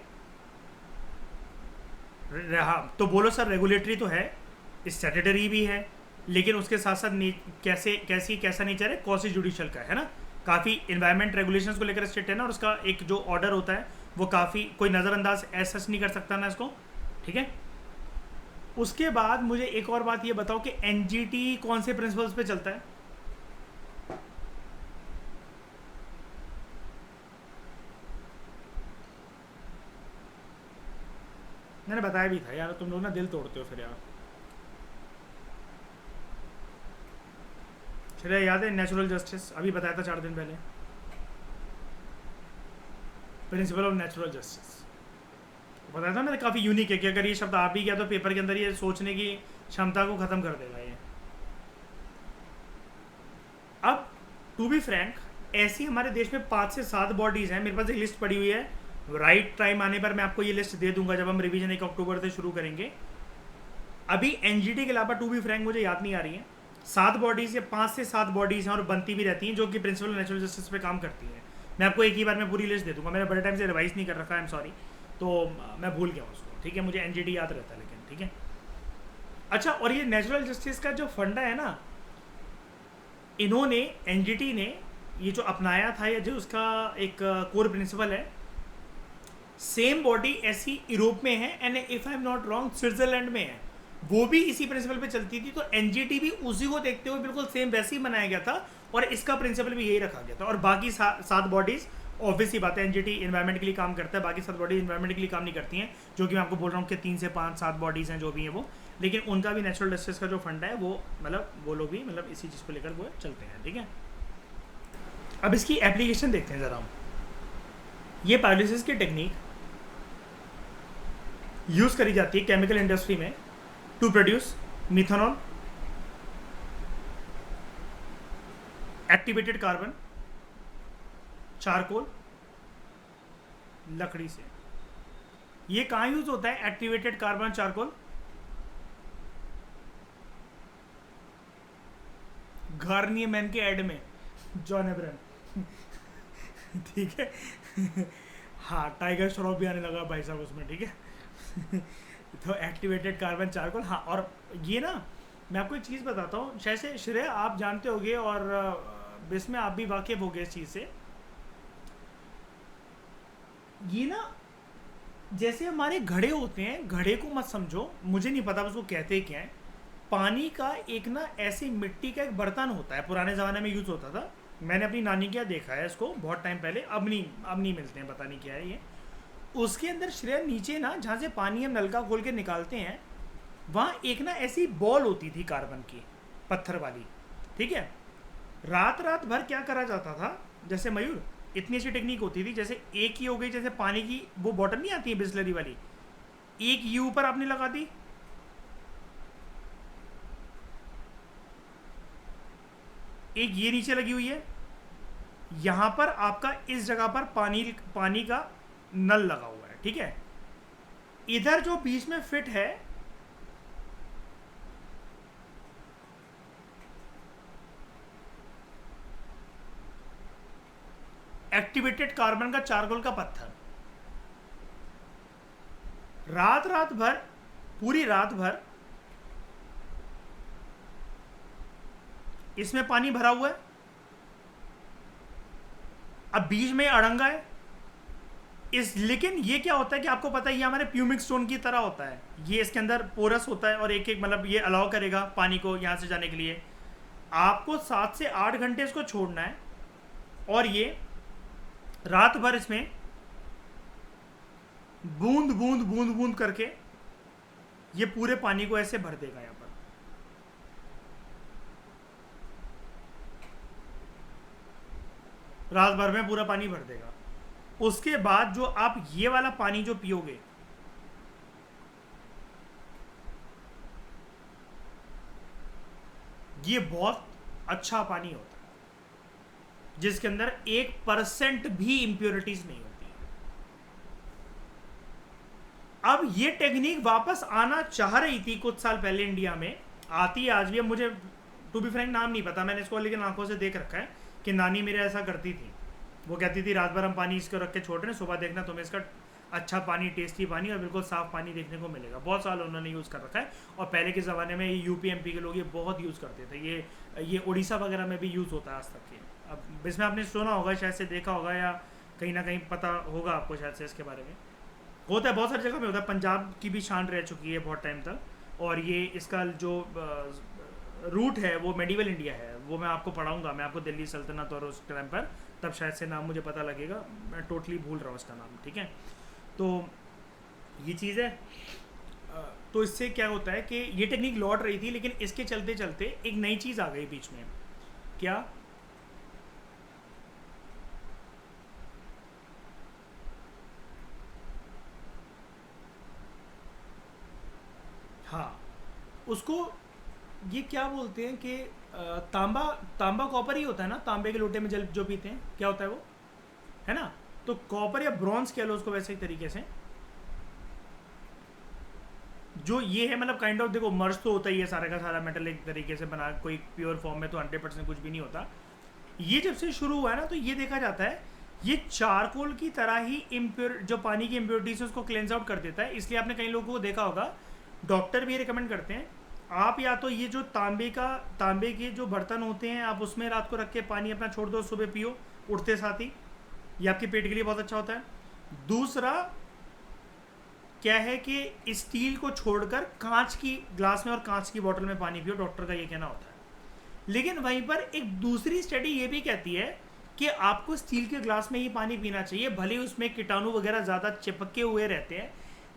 हाँ, तो बोलो सर रेगुलेटरी तो है, स्टैट्यूटरी भी है, लेकिन उसके साथ साथ कैसा नेचर है? क्वासी जुडिशल का है ना। काफ़ी इन्वायरमेंट रेगुलेशंस को लेकर स्टेट है ना, और उसका एक जो ऑर्डर होता है वो काफ़ी, कोई नज़रअंदाज ऐसा नहीं कर सकता ना इसको। ठीक है, उसके बाद मुझे एक और बात ये बताओ कि एनजीटी कौन से प्रिंसिपल्स पे चलता है? मैंने बताया भी था यार, तुम लोग ना दिल तोड़ते हो फिर यार। चलिए, याद है नेचुरल जस्टिस? अभी बताया था 4 दिन पहले, प्रिंसिपल ऑफ नेचुरल जस्टिस बताया था मैंने। काफ़ी यूनिक है कि अगर ये शब्द आ भी गया तो पेपर के अंदर ये सोचने की क्षमता को ख़त्म कर देगा ये। अब टू बी फ्रैंक, ऐसी हमारे देश में 5 से 7 बॉडीज़ हैं। मेरे पास एक लिस्ट पड़ी हुई है, राइट टाइम आने पर मैं आपको ये लिस्ट दे दूंगा जब हम रिवीजन 1 अक्टूबर से शुरू करेंगे। अभी एनजीटी के अलावा टू बी फ्रैंक मुझे याद नहीं आ रही है। 7 बॉडीज़ या 5 से 7 बॉडीज़ हैं और बनती भी रहती हैं जो कि प्रिंसिपल नेचुरल जस्टिस पे काम करती हैं। मैं आपको एक ही बार में पूरी लिस्ट दे दूंगा। मैंने बड़े टाइम से रिवाइज नहीं कर रखा, आई एम सॉरी, तो मैं भूल गया उसको। ठीक है, मुझे एनजीटी याद रहता है लेकिन। ठीक है, अच्छा, और ये नेचुरल जस्टिस का जो फंडा है ना, इन्होंने एनजीटी ने ये जो अपनाया था, या जो उसका एक कोर प्रिंसिपल है, सेम बॉडी ऐसी यूरोप में है and if I am not wrong Switzerland में है, वो भी इसी प्रिंसिपल पे चलती थी। तो एनजीटी भी उसी को देखते हुए बिल्कुल सेम वैसे ही बनाया गया था और इसका प्रिंसिपल भी यही रखा गया था। और बाकी 7 बॉडीज, ऑब्वियस ही बात है, एनजीटी इन्वायरमेंट के लिए काम करता है, बाकी 7 बॉडीज इन्वायरमेंट के लिए काम नहीं करती हैं, जो कि मैं आपको बोल रहा हूँ कि 3 से 5 7 बॉडीज़ हैं जो भी हैं वो। लेकिन उनका भी नेचुरल जस्टिस का जो फंड है वो मतलब वो लोग भी मतलब इसी चीज़ को लेकर वो चलते हैं। ठीक है, अब इसकी एप्लीकेशन देखते हैं ज़रा हम। ये पायरोलिसिस की टेक्निक यूज़ करी जाती है केमिकल इंडस्ट्री में to produce methanol, activated carbon, charcoal, लकड़ी से। ये कहाँ यूज होता है activated carbon charcoal? Garnier man के एड में, जॉन एब्रहम। ठीक है। हाँ, टाइगर श्रॉफ भी आने लगा भाई साहब उसमें। ठीक है। तो एक्टिवेटेड कार्बन चारकोल, हाँ। और ये ना, मैं आपको एक चीज़ बताता हूँ, शायद से श्रेय आप जानते होगे और इसमें आप भी वाकिफ होगे इस चीज़ से। ये ना, जैसे हमारे घड़े होते हैं, घड़े को मत समझो, मुझे नहीं पता उसको कहते क्या है। पानी का एक ना ऐसी मिट्टी का एक बर्तन होता है, पुराने ज़माने में यूज़ होता था। मैंने अपनी नानी के यहाँ देखा है इसको बहुत टाइम पहले, अब नहीं मिलते हैं, पता नहीं क्या है ये। उसके अंदर श्रेय नीचे ना, जहाँ से पानी हम नलका खोल के निकालते हैं, वहाँ एक ना ऐसी बॉल होती थी कार्बन की, पत्थर वाली। ठीक है, रात भर क्या करा जाता था, जैसे मयूर इतनी अच्छी टेक्निक होती थी, जैसे एक ही हो गई, जैसे पानी की वो बॉटल नहीं आती है बिस्लरी वाली, एक ये ऊपर आपने लगा दी, एक ये नीचे लगी हुई है, यहां पर आपका इस जगह पर पानी का नल लगा हुआ है। ठीक है, इधर जो बीच में फिट है, एक्टिवेटेड कार्बन का चारकोल का पत्थर। रात भर, पूरी रात भर इसमें पानी भरा हुआ है। अब बीच में अड़ंगा है लेकिन ये क्या होता है कि आपको पता है ये हमारे प्यूमिक स्टोन की तरह होता है। ये इसके अंदर पोरस होता है और एक एक मतलब ये अलाउ करेगा पानी को यहाँ से जाने के लिए। आपको 7 से 8 घंटे इसको छोड़ना है और ये रात भर इसमें बूंद बूंद बूंद बूंद करके ये पूरे पानी को ऐसे भर देगा। यहाँ पर रात भर में पूरा पानी भर देगा। उसके बाद जो आप ये वाला पानी जो पियोगे, ये बहुत अच्छा पानी होता है जिसके अंदर 1% भी इंप्योरिटीज नहीं होती। अब ये टेक्निक वापस आना चाह रही थी कुछ साल पहले इंडिया में, आती है आज भी। अब मुझे टू बी फ्रैंक नाम नहीं पता, मैंने इसको लेकिन आंखों से देख रखा है कि नानी मेरे ऐसा करती थी। वो कहती थी रात भर हम पानी इसको रख के छोड़ रहे हैं, सुबह देखना तुम्हें इसका अच्छा पानी, टेस्टी पानी और बिल्कुल साफ़ पानी देखने को मिलेगा। बहुत साल उन्होंने यूज़ कर रखा है और पहले के ज़माने में ये यूपी एमपी के लोग ये बहुत यूज़ करते थे। ये उड़ीसा वगैरह में भी यूज़ होता है आज तक। ये अब इसमें आपने सुना होगा, शायद से देखा होगा या कहीं ना कहीं पता होगा आपको शायद से इसके बारे में। होता है बहुत सारी जगह में होता है, पंजाब की भी शान रह चुकी है बहुत टाइम तक। और ये इसका जो रूट है वो मेडिवल इंडिया है, वो मैं आपको पढ़ाऊँगा, मैं आपको दिल्ली सल्तनत और उस टाइम पर, तब शायद से नाम मुझे पता लगेगा, मैं टोटली भूल रहा हूँ इसका नाम, ठीक है। तो ये चीज़ है। तो इससे क्या होता है कि ये टेक्निक लौट रही थी, लेकिन इसके चलते चलते एक नई चीज़ आ गई बीच में। क्या? हाँ, उसको ये क्या बोलते हैं कि तांबा, तांबा कॉपर ही होता है ना, तांबे के लोटे में जल जो पीते हैं, क्या होता है वो, है ना। तो कॉपर या ब्रॉन्ज कह लो उसको वैसे ही तरीके से, जो ये है मतलब काइंड ऑफ, देखो मर्ज तो होता ही है सारा का सारा मेटल एक तरीके से बना, कोई प्योर फॉर्म में तो 100% कुछ भी नहीं होता। ये जब से शुरू हुआ है ना, तो ये देखा जाता है ये चारकोल की तरह ही इम्प्योर, जो पानी की इम्प्योरिटीज है उसको क्लेंस आउट कर देता है। इसलिए आपने कई लोगों को देखा होगा, डॉक्टर भी ये रिकमेंड करते हैं, आप या तो ये जो तांबे के जो बर्तन होते हैं आप उसमें रात को रख के पानी अपना छोड़ दो, सुबह पियो उठते साथ ही, ये आपके पेट के लिए बहुत अच्छा होता है। दूसरा क्या है कि स्टील को छोड़कर कांच की ग्लास में और कांच की बोतल में पानी पियो, डॉक्टर का ये कहना होता है। लेकिन वहीं पर एक दूसरी स्टडी ये भी कहती है कि आपको स्टील के ग्लास में ही पानी पीना चाहिए, भले ही उसमें कीटाणु वगैरह ज़्यादा चिपके हुए रहते हैं,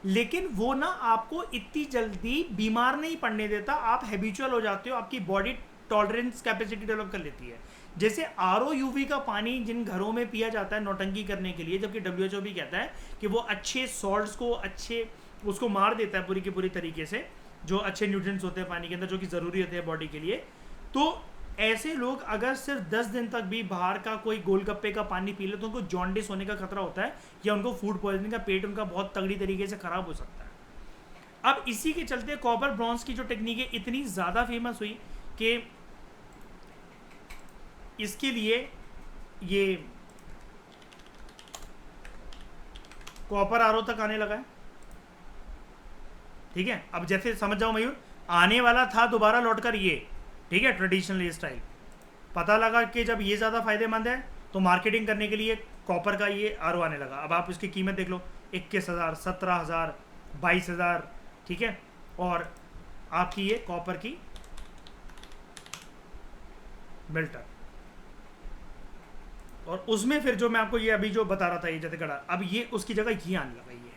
लेकिन वो ना आपको इतनी जल्दी बीमार नहीं पड़ने देता, आप हैबिचुअल हो जाते हो, आपकी बॉडी टॉलरेंस कैपेसिटी डेवलप कर लेती है। जैसे आरओ यूवी का पानी जिन घरों में पिया जाता है नौटंकी करने के लिए, जबकि डब्ल्यूएचओ भी कहता है कि वो अच्छे सॉल्ट्स को, अच्छे उसको मार देता है पूरी की पूरी तरीके से, जो अच्छे न्यूट्रिएंट्स होते हैं पानी के अंदर जो कि ज़रूरी होते हैं बॉडी के लिए। तो ऐसे लोग अगर सिर्फ 10 दिन तक भी बाहर का कोई गोलगप्पे का पानी पी ले तो उनको जॉन्डिस होने का खतरा होता है, या उनको फूड पॉइजनिंग का, पेट उनका बहुत तगड़ी तरीके से खराब हो सकता है। अब इसी के चलते कॉपर ब्रॉन्ज की जो टेक्निक है इतनी ज़्यादा फेमस हुई कि इसके लिए ये कॉपर आरओ तक आने लगा है, ठीक है। अब जैसे समझ जाओ मयूर, आने वाला था दोबारा लौटकर ये, ठीक है, ट्रेडिशनल हेयर स्टाइल। पता लगा कि जब ये ज़्यादा फायदेमंद है तो मार्केटिंग करने के लिए कॉपर का ये आरओ आने लगा। अब आप इसकी कीमत देख लो, 21,000, 17,000, 22,000, ठीक है। और आपकी ये कॉपर की मिल्टर, और उसमें फिर जो मैं आपको ये अभी जो बता रहा था ये जैसे कड़ा, अब ये उसकी जगह ये आने लगा। ये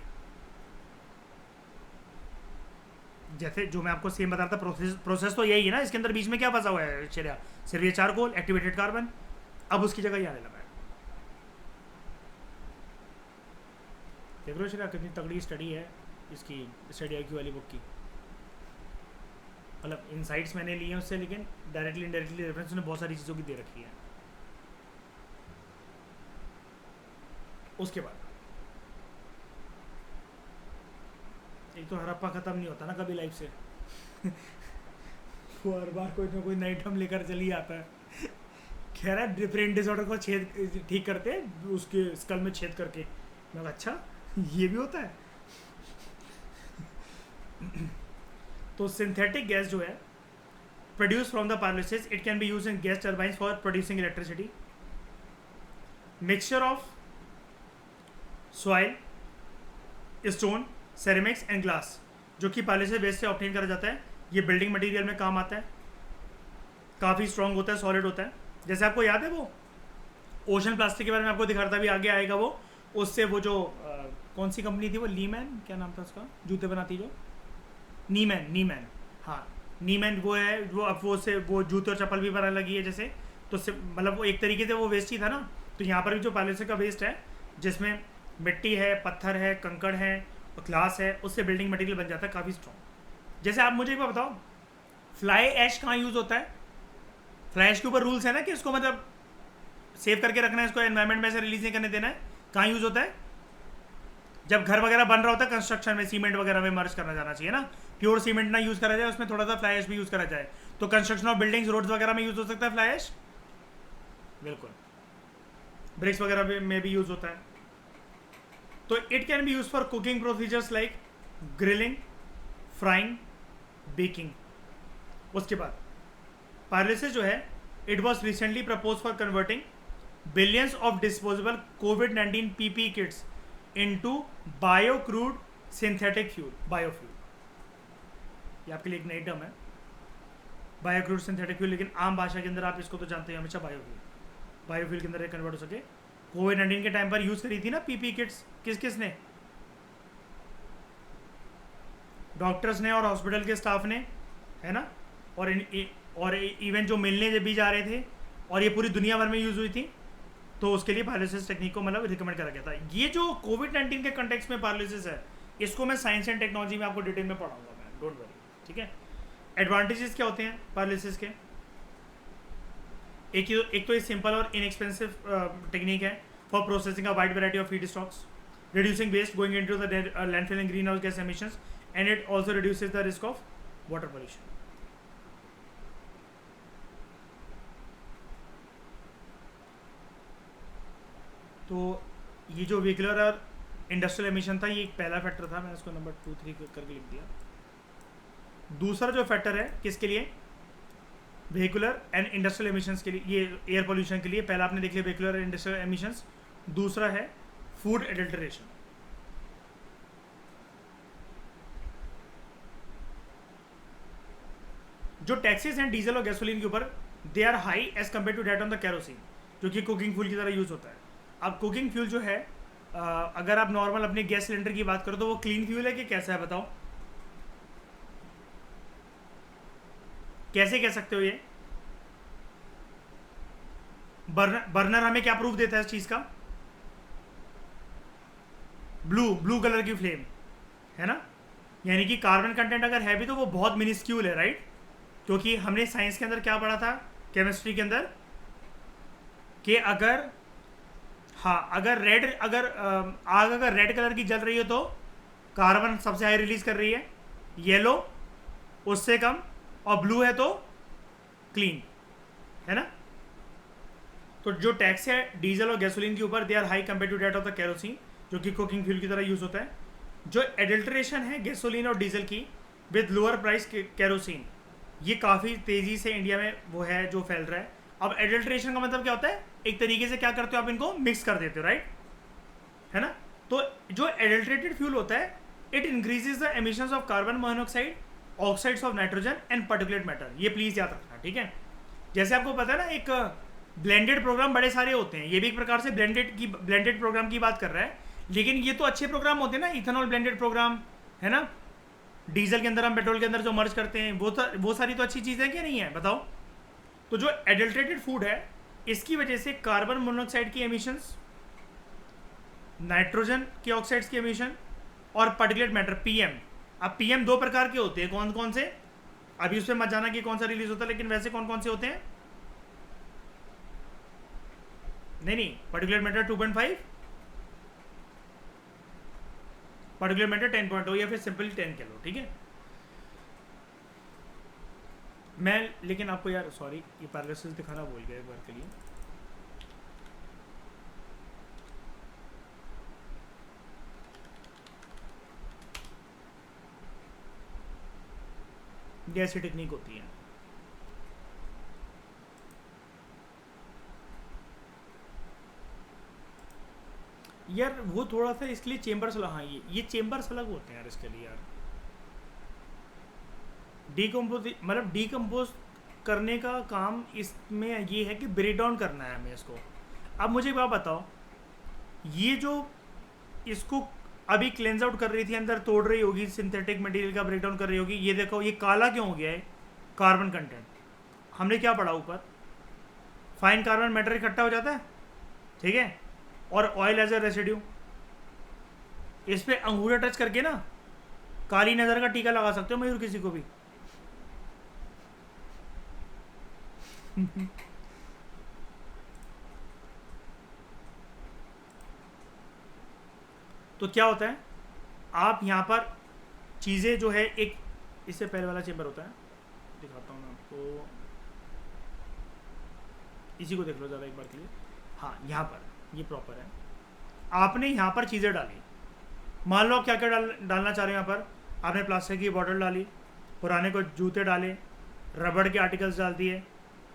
जैसे जो मैं आपको सेम बता रहा था, प्रोसेस तो यही है ना, इसके अंदर बीच में क्या फंसा हुआ है श्रेया, सिर्फ ये चारकोल, एक्टिवेटेड कार्बन, अब उसकी जगह ये आने लगा है। देख लो श्रेया कितनी तगड़ी स्टडी है इसकी, स्टडी IQ वाली बुक की, मतलब इनसाइट्स मैंने लिए हैं उससे, लेकिन डायरेक्टली इनडायरेक्टली रेफरेंस ने बहुत सारी चीज़ों की दे रखी है। उसके बाद एक तो हड़प्पा ख़त्म नहीं होता ना कभी लाइफ से वो हर बार कोई ना कोई नई टर्म लेकर चली आता है। कह रहा है डिफरेंट डिसऑर्डर को छेद ठीक करते हैं उसके स्कल में छेद करके, मैं अच्छा ये भी होता है तो सिंथेटिक गैस जो है produce from the pyrolysis, it can be use in gas turbines for producing electricity. Mixture of soil, stone, ceramics and glass, जो कि पायरोलिसिस वेस्ट से ऑब्टेन करा जाता है। ये बिल्डिंग मटेरियल में काम आता है, काफ़ी स्ट्रॉन्ग होता है, सॉलिड होता है। जैसे आपको याद है वो ओशन प्लास्टिक के बारे में आपको दिखाता भी, आगे आएगा वो, उससे वो जो कौन सी कंपनी थी वो, लीमैन, क्या नाम था उसका, जूते बनाती जो, नीमैन, हाँ नीमैन वो है, वो अब वो से वो जूते और चप्पल भी बनाने लगी है जैसे, तो मतलब वो एक तरीके से वो वेस्ट ही था ना। तो यहाँ पर भी जो पायरोलिसिस का वेस्ट है, जिसमें मिट्टी है, पत्थर है, कंकड़ है और ग्लास है, उससे बिल्डिंग मटेरियल बन जाता है काफ़ी स्ट्रॉन्ग। जैसे आप मुझे एक बार बताओ, फ्लाई ऐश कहाँ यूज़ होता है? फ्लाई ऐश के ऊपर रूल्स है ना कि इसको मतलब सेव करके रखना है, इसको एनवायरनमेंट में से रिलीज नहीं करने देना है। कहाँ यूज़ होता है? जब घर वगैरह बन रहा होता है कंस्ट्रक्शन में, सीमेंट वगैरह में मर्ज करना जाना चाहिए ना, प्योर सीमेंट ना यूज़ करा जाए, उसमें थोड़ा सा फ्लाई ऐश भी यूज़ करा जाए। तो कंस्ट्रक्शन ऑफ बिल्डिंग्स, रोड्स वगैरह में यूज़ हो सकता है फ्लाई ऐश, बिल्कुल। ब्रिक्स वगैरह में भी यूज़ होता है। तो it can be use for cooking procedures like grilling, frying, baking. उसके बाद पायरोलिसिस जो है, it was recently propose for converting billions of disposable कोविड-19 PPE kits into biocrude synthetic fuel, biofuel. ये आपके लिए एक नई टर्म है, बायोक्रूड सिंथेटिक फ्यूल, लेकिन आम भाषा के अंदर आप इसको तो जानते हैं हमेशा बायोफ्यूल, बायोफ्यूल के अंदर कन्वर्ट हो सके। कोविड-19 के टाइम पर यूज़ करी थी ना पीपी किट्स, किस किस ने? डॉक्टर्स ने और हॉस्पिटल के स्टाफ ने, है ना। और इवन जो मिलने जब भी जा रहे थे, और ये पूरी दुनिया भर में यूज़ हुई थी, तो उसके लिए पायरोलिसिस टेक्निक को मतलब रिकमेंड करा गया था। ये जो कोविड-19 के कंटेक्स्ट में पायरोलिसिस है, इसको मैं साइंस एंड टेक्नोलॉजी में आपको डिटेल में पढ़ाऊंगा मैं, डोंट वरी, ठीक है। एडवांटेजेस क्या होते हैं पायरोलिसिस के? एक तो ये सिंपल और इनएक्सपेंसिव टेक्निक है for processing a wide variety of feed stocks, reducing waste going into the landfill and greenhouse gas emissions, and it also reduces the risk of water pollution. तो ये जो vehicular और industrial emission था, ये एक पहला factor था, मैंने इसको नंबर 2, 3 करके लिख दिया। दूसरा जो फैक्टर है किसके लिए? व्हीकुलर एंड इंडस्ट्रियल एमिशंस के लिए, ये एयर पोल्यूशन के लिए। पहला आपने देख लिया व्हीकुलर एंड इंडस्ट्रियल एमिशंस, दूसरा है फूड एडल्टरेशन। जो टैक्सेस हैं डीजल और गैसोलीन के ऊपर, they are high as compare to that on the kerosene, जो कि कुकिंग फ्यूल की तरह यूज़ होता है। अब कुकिंग फ्यूल जो है, अगर आप नॉर्मल अपने गैस सिलेंडर की बात करो तो वो क्लीन फ्यूल है कि कैसा है बताओ? कैसे कह सकते हो ये? बर्नर हमें क्या प्रूफ देता है इस चीज़ का? ब्लू कलर की फ्लेम, है ना। यानी कि कार्बन कंटेंट अगर है भी तो वो बहुत मिनिस्क्यूल है, राइट। क्योंकि हमने साइंस के अंदर क्या पढ़ा था, केमिस्ट्री के अंदर, कि अगर आग अगर रेड कलर की जल रही है तो कार्बन सबसे हाई रिलीज कर रही है, येलो उससे कम, और ब्लू है तो क्लीन, है ना। तो जो टैक्स है डीजल और गैसोलीन के ऊपर, they are high compare to that of the kerosene, जो कि कुकिंग फ्यूल की तरह यूज होता है। जो एडल्ट्रेशन है गैसोलीन और डीजल की विद लोअर प्राइस कैरोसिन, ये काफ़ी तेज़ी से इंडिया में वो है जो फैल रहा है। अब एडल्ट्रेशन का मतलब क्या होता है? एक तरीके से क्या करते हो आप, इनको मिक्स कर देते हो, राइट, है ना। तो जो एडल्ट्रेटेड फ्यूल होता है, it increases the emissions of carbon monoxide, oxides of nitrogen and particulate matter. ये प्लीज़ याद रखना, ठीक है। जैसे आपको पता है ना, एक ब्लेंडेड प्रोग्राम बड़े सारे होते हैं, ये भी एक प्रकार से ब्लेंडेड प्रोग्राम की बात कर रहा है, लेकिन ये तो अच्छे प्रोग्राम होते हैं ना, इथेनॉल ब्लेंडेड प्रोग्राम, है ना। डीजल के अंदर हम पेट्रोल के अंदर जो मर्ज करते हैं, वो सारी तो अच्छी चीज़ें क्या नहीं है, बताओ। तो जो एडल्ट्रेटेड फूड है, इसकी वजह से कार्बन मोनोऑक्साइड की एमिशंस, नाइट्रोजन के ऑक्साइड्स की एमिशन और पार्टिकुलेट मैटर पीएम। अब पीएम 2 प्रकार के होते हैं, कौन कौन से? अभी उस पर मत जाना कि कौन सा रिलीज होता है, लेकिन वैसे कौन कौन से होते हैं? नहीं, पार्टिकुलेट मैटर 2.5, पार्टिकुलर मैटर 10.0, या फिर सिंपल 10 कह लो, ठीक है। मैं लेकिन आपको यार सॉरी, ये पैरालिसिस दिखाना भूल गया एक बार के लिए। ये ऐसी टेक्निक होती है। यार वो थोड़ा सा इसके लिए चेम्बर्स, हाँ ये चेम्बर्स अलग होते हैं यार इसके लिए यार। डिकम्पोज करने का काम इसमें ये है कि ब्रेक डाउन करना है हमें इसको। अब मुझे एक बात बताओ, ये जो इसको अभी क्लेंज आउट कर रही थी, अंदर तोड़ रही होगी, सिंथेटिक मटेरियल का ब्रेक डाउन कर रही होगी, ये देखो ये काला क्यों हो गया है? Carbon content. हमने क्या पढ़ा ऊपर? फाइन कार्बन मैटर इकट्ठा हो जाता है, ठीक है, और ऑयल एज ए रेसिड्यू। इस पे अंगूठा टच करके ना काली नजर का टीका लगा सकते हो मयूर किसी को भी। तो क्या होता है, आप यहाँ पर चीज़ें जो है, एक इससे पहले वाला चेम्बर होता है, दिखाता हूँ मैं आपको, इसी को देख लो ज़रा एक बार के लिए। हाँ, यहाँ पर ये प्रॉपर है। आपने यहाँ पर चीज़ें डाली, मान लो क्या क्या डालना चाह रहे हैं। यहाँ पर आपने प्लास्टिक की बॉटल डाली, पुराने को जूते डाले, रबड़ के आर्टिकल्स डाल दिए,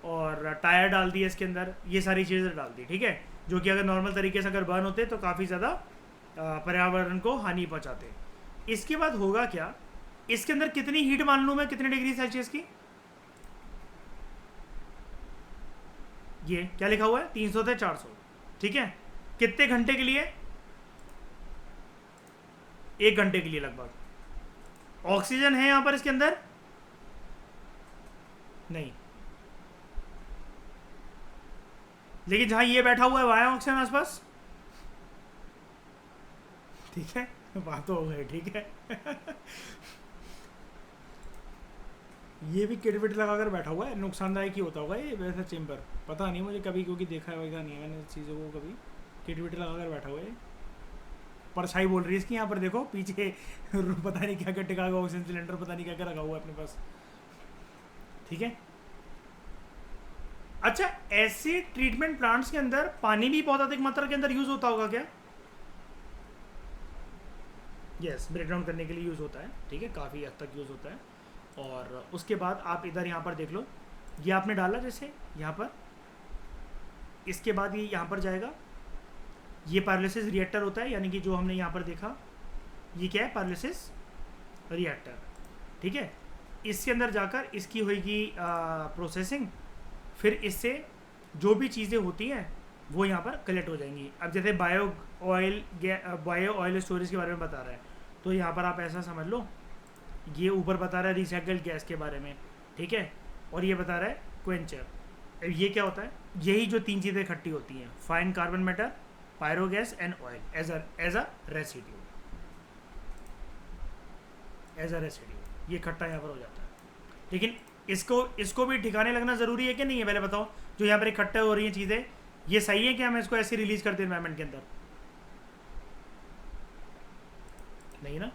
और टायर डाल दिए इसके अंदर, ये सारी चीज़ें डाल दी, ठीक है, जो कि अगर नॉर्मल तरीके से अगर बर्न होते तो काफ़ी ज़्यादा पर्यावरण को हानि पहुंचाते। इसके बाद होगा क्या इसके अंदर कितनी हीट मान लूं मैं, कितने डिग्री सेल्सियस की? ये क्या लिखा हुआ है, 300 से 400, ठीक है। कितने घंटे के लिए? 1 घंटे के लिए लगभग। ऑक्सीजन है यहां पर इसके अंदर? नहीं, लेकिन जहां ये बैठा हुआ है वहां है ऑक्सीजन आसपास, ठीक है, बात तो हो गई, ठीक है। ये भी किट विट लगाकर बैठा हुआ है, नुकसानदायक ही होता होगा ये वैसा चेम्बर, पता नहीं मुझे कभी, क्योंकि देखा है वैसा नहीं है मैंने चीज़ों को कभी। किट विट लगाकर बैठा हुआ है, परछाई बोल रही है इसकी, यहाँ पर देखो पीछे पता नहीं क्या क्या टिका हुआ, ऑक्सीजन सिलेंडर पता नहीं क्या क्या रखा हुआ है अपने पास, ठीक है। अच्छा, ऐसे ट्रीटमेंट प्लांट्स के अंदर पानी भी बहुत अधिक मात्रा के अंदर यूज होता होगा क्या? यस, ब्रेकडाउन करने के लिए यूज़ होता है, ठीक है, काफ़ी हद तक यूज़ होता है। और उसके बाद आप इधर यहाँ पर देख लो, ये आपने डाला जैसे यहाँ पर, इसके बाद ये यहाँ पर जाएगा, ये पायरोलिसिस रिएक्टर होता है, यानी कि जो हमने यहाँ पर देखा, ये क्या है, पायरोलिसिस रिएक्टर, ठीक है। इसके अंदर जाकर इसकी होगी प्रोसेसिंग, फिर इससे जो भी चीज़ें होती हैं वो यहाँ पर कलेक्ट हो जाएंगी। अब जैसे बायो ऑयल स्टोरेज के बारे में बता रहा है, तो यहाँ पर आप ऐसा समझ लो, ये ऊपर बता रहा है रिसाइकल्ड गैस के बारे में, ठीक है, और ये बता रहा है क्वेंचर। ये क्या होता है, यही जो 3 चीज़ें इकट्ठी होती हैं, fine carbon matter, pyrogas and oil as a residue, ये इकट्ठा यहाँ पर हो जाता है। लेकिन इसको भी ठिकाने लगना ज़रूरी है कि नहीं है, पहले बताओ। जो यहाँ पर इकट्ठे हो रही हैं चीज़ें, ये सही है कि हम इसको ऐसे रिलीज कर दें एनवायरनमेंट के अंदर? नहीं ना।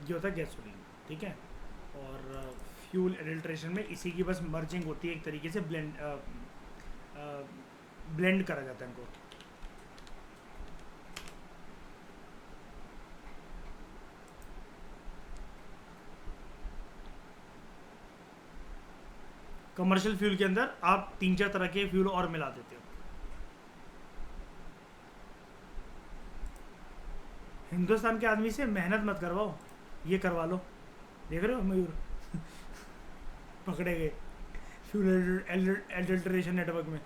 ये होता है गैसोलीन, ठीक है। और फ्यूल एडल्ट्रेशन में इसी की बस मर्जिंग होती है, एक तरीके से ब्लेंड करा जाता है इनको। कमर्शियल फ्यूल के अंदर आप 3-4 तरह के फ्यूल और मिला देते हो। हिंदुस्तान के आदमी से मेहनत मत करवाओ, ये करवा लो। देख रहे हो मयूर, पकड़े गए फ्यूल एडल्ट्रेशन नेटवर्क में।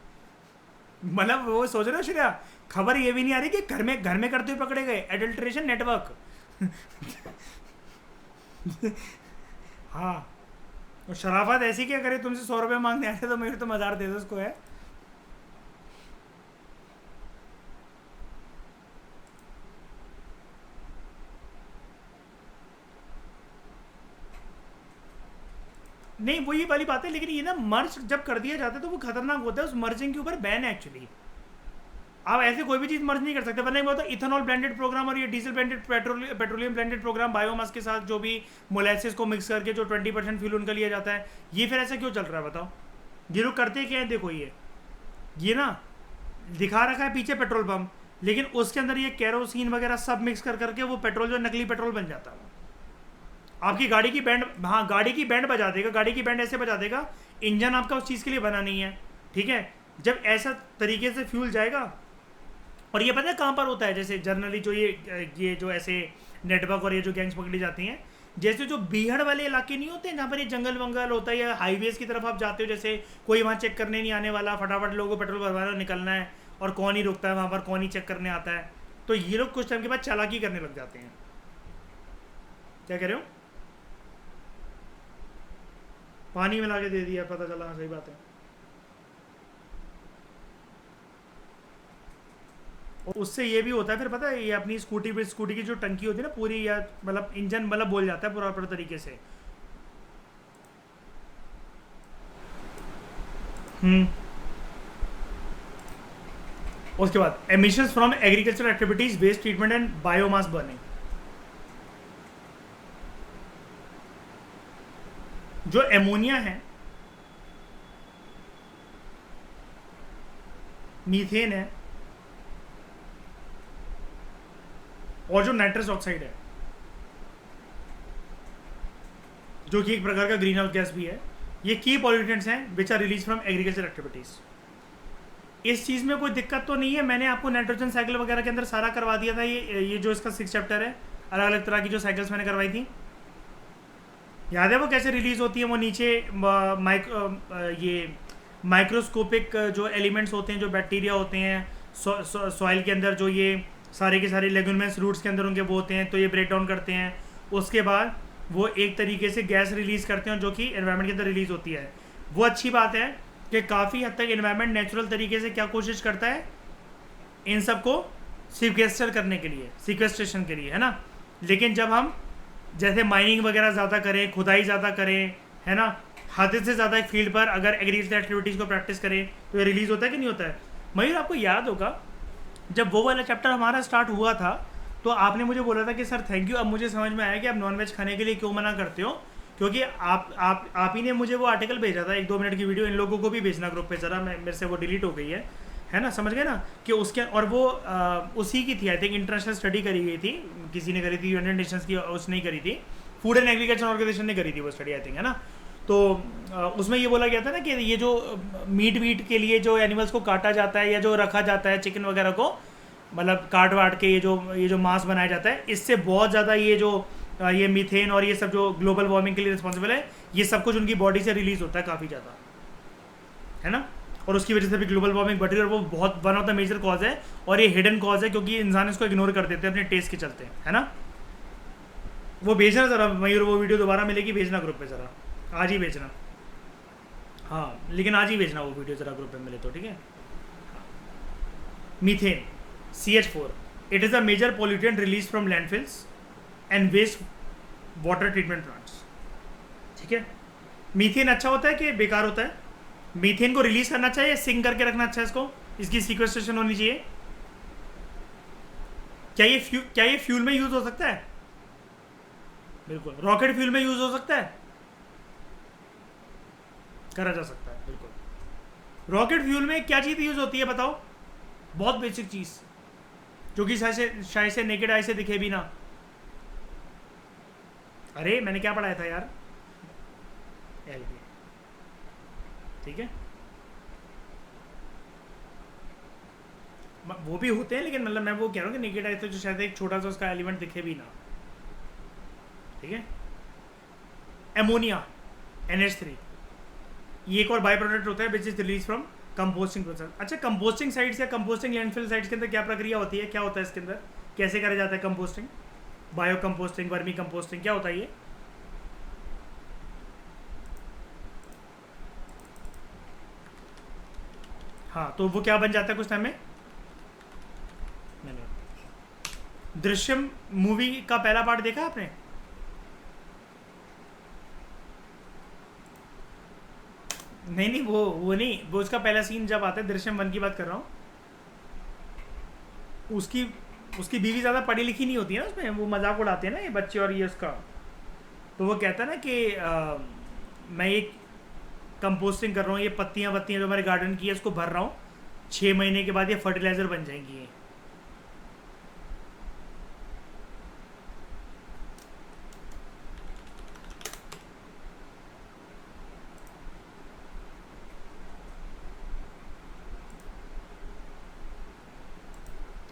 मतलब वो सोच रहे हो श्रेया, खबर ये भी नहीं आ रही कि घर में करते हुए पकड़े गए एडल्ट्रेशन नेटवर्क। हाँ, और शराफत ऐसी क्या करे, तुमसे 100 रुपये मांगने आए थे तो मेरे तो मज़ार दे दो उसको है। नहीं, वो ये वाली बात है, लेकिन ये ना मर्ज जब कर दिया जाता है तो वो खतरनाक होता है, उस मर्जिंग के ऊपर बैन है एक्चुअली। आप ऐसे कोई भी चीज़ मर्ज नहीं कर सकते, वरना वो तो इथेनॉल ब्लेंडेड प्रोग्राम और ये diesel blended petroleum blended programme biomass के साथ जो भी मोलेसिस को मिक्स करके जो 20% फ्यूल उनका लिया जाता है, ये फिर ऐसा क्यों चल रहा है बताओ? ये लोग करते क्या है, देखो ये ना दिखा रखा है पीछे पेट्रोल पम्प, लेकिन उसके अंदर ये कैरोसिन वगैरह सब मिक्स कर करके वो पेट्रोल जो नकली पेट्रोल बन जाता है। आपकी गाड़ी की बैंड, हाँ गाड़ी की बैंड बजा देगा, गाड़ी की बैंड ऐसे बजा देगा, इंजन आपका उस चीज़ के लिए बना नहीं है, ठीक है। जब ऐसा तरीके से फ्यूल जाएगा, और ये पता है कहाँ पर होता है, जैसे जनरली जो ये जो ऐसे नेटवर्क और ये जो गैंग्स पकड़ी जाती हैं, जैसे जो बीहड़ वाले इलाके नहीं होते हैं जहाँ पर ये जंगल वंगल होता है, या हाईवेज़ की तरफ आप जाते हो, जैसे कोई वहाँ चेक करने नहीं आने वाला, फटाफट लोगों को पेट्रोल भरवाना निकलना है, और कौन ही रुकता है वहाँ पर, कौन ही चेक करने आता है, तो ये लोग कुछ टाइम के बाद चालाकी करने लग जाते हैं। क्या कह रहे हो? पानी मिला के दे दिया, पता चला, सही बात है। और उससे ये भी होता है फिर, पता है, ये अपनी स्कूटी की जो टंकी होती है ना पूरी, या मतलब इंजन मतलब बोल जाता है पूरा तरीके से। उसके बाद emissions from agriculture activities, waste treatment and biomass burning. जो एमोनिया है, मीथेन है, और जो नाइट्रस ऑक्साइड है, जो कि एक प्रकार का ग्रीन हाउस गैस भी है। ये की पॉल्यूटेंट्स हैं which are release from agriculture activities. इस चीज़ में कोई दिक्कत तो नहीं है, मैंने आपको नाइट्रोजन साइकिल वगैरह के अंदर सारा करवा दिया था। ये जो इसका 6 चैप्टर है, अलग अलग तरह की जो साइकिल्स मैंने करवाई थी, याद है वो कैसे रिलीज होती है। वो नीचे ये माइक्रोस्कोपिक जो एलिमेंट्स होते हैं, जो बैक्टीरिया होते हैं सॉइल के अंदर, जो ये सारे के सारे लेगुमिनस रूट्स के अंदर उनके वो होते हैं, तो ये ब्रेक डाउन करते हैं। उसके बाद वो एक तरीके से गैस रिलीज़ करते हैं जो कि एनवायरनमेंट के अंदर रिलीज़ होती है। वो अच्छी बात है कि काफ़ी हद तक एनवायरनमेंट नेचुरल तरीके से क्या कोशिश करता है, इन सबको सिक्वेस्टर करने के लिए, सिक्वेस्ट्रेशन के लिए, है ना। लेकिन जब हम जैसे माइनिंग वगैरह ज़्यादा करें, खुदाई ज़्यादा करें, है ना, हद से ज़्यादा एक फील्ड पर अगर एग्रीकल्चर एक्टिविटीज़ को प्रैक्टिस करें तो ये रिलीज़ होता है कि नहीं होता है। मयूर, आपको याद होगा जब वो वाला चैप्टर हमारा स्टार्ट हुआ था तो आपने मुझे बोला था कि सर थैंक यू, अब मुझे समझ में आया कि आप नॉनवेज खाने के लिए क्यों मना करते हो, क्योंकि आप ही ने मुझे वो आर्टिकल भेजा था, 1-2 मिनट की वीडियो, इन लोगों को भी भेजना ग्रुप पे ज़रा, मेरे से वो डिलीट हो गई है ना, समझ गए ना कि उसके, और वो उसी की थी, आई थिंक इंटरनेशनल स्टडी करी गई थी, किसी ने करी थी, यूनाइटेड नेशंस की उसने ही करी थी, फूड एंड एग्रीकल्चर ऑर्गेनाइजेशन ने करी थी वो स्टडी, आई थिंक, है ना। तो उसमें ये बोला गया था ना कि ये जो मीट के लिए जो एनिमल्स को काटा जाता है या जो रखा जाता है, चिकन वगैरह को, मतलब काट वाट के ये जो मांस बनाया जाता है, इससे बहुत ज़्यादा ये मीथेन और ये सब जो ग्लोबल वार्मिंग के लिए रिस्पॉन्सिबल है, ये सब कुछ उनकी बॉडी से रिलीज होता है काफ़ी ज़्यादा, है ना। और उसकी वजह से भी ग्लोबल वार्मिंग बढ़ रही है, और वो बहुत one of the major cause है, और ये हिडन कॉज है क्योंकि इंसान इसको इग्नोर कर देते हैं अपने टेस्ट के चलते, है ना। वो भेजना ज़रा मयूर, वो वीडियो दोबारा मिलेगी, भेजना ग्रुप पे ज़रा, आज ही भेजना, हाँ लेकिन आज ही भेजना वो वीडियो ज़रा ग्रुप पे मिले तो, ठीक है। Methane CH4, it is a major pollutant released from landfills and waste water treatment plants, ठीक है। मीथेन अच्छा होता है कि बेकार होता है? मीथेन को रिलीज करना चाहिए, सिंक करके रखना अच्छा है इसको, इसकी सीक्वेस्ट्रेशन होनी चाहिए। क्या ये फ्यूल में यूज हो सकता है? बिल्कुल। रॉकेट फ्यूल में यूज हो सकता है, करा जा सकता है, बिल्कुल। रॉकेट फ्यूल में क्या चीज़ यूज होती है बताओ? बहुत बेसिक चीज़ जो कि शायद से नेकेड आई से दिखे भी ना। अरे मैंने क्या पढ़ाया था यार, एलपी, ठीक है। वो भी होते हैं, लेकिन मतलब मैं वो कह रहा हूँ कि नेकेड आई तो जो शायद एक छोटा सा उसका एलिमेंट दिखे भी ना, ठीक है। एमोनिया NH3, ये एक और बाई प्रोडक्ट होता है which is release from composting process. अच्छा, कंपोस्टिंग साइट्स या कंपोस्टिंग लैंडफिल साइट्स के अंदर क्या प्रक्रिया होती है, क्या होता है इसके अंदर, कैसे करा जाता है composting, bio composting, vermi composting, क्या होता है ये? हाँ, तो वो क्या बन जाता है कुछ टाइम में। मैंने दृश्यम मूवी का पहला पार्ट देखा आपने? नहीं, वो नहीं, वो उसका पहला सीन जब आता है, दृश्यम 1 की बात कर रहा हूँ। उसकी बीवी ज़्यादा पढ़ी लिखी नहीं होती है ना उसमें, वो मजाक उड़ाते हैं ना ये बच्चे और ये उसका। तो वो कहता है ना कि मैं एक कंपोस्टिंग कर रहा हूँ, ये पत्तियाँ जो हमारे गार्डन की है इसको भर रहा हूँ, 6 महीने के बाद ये फर्टिलाइज़र बन जाएंगी ये।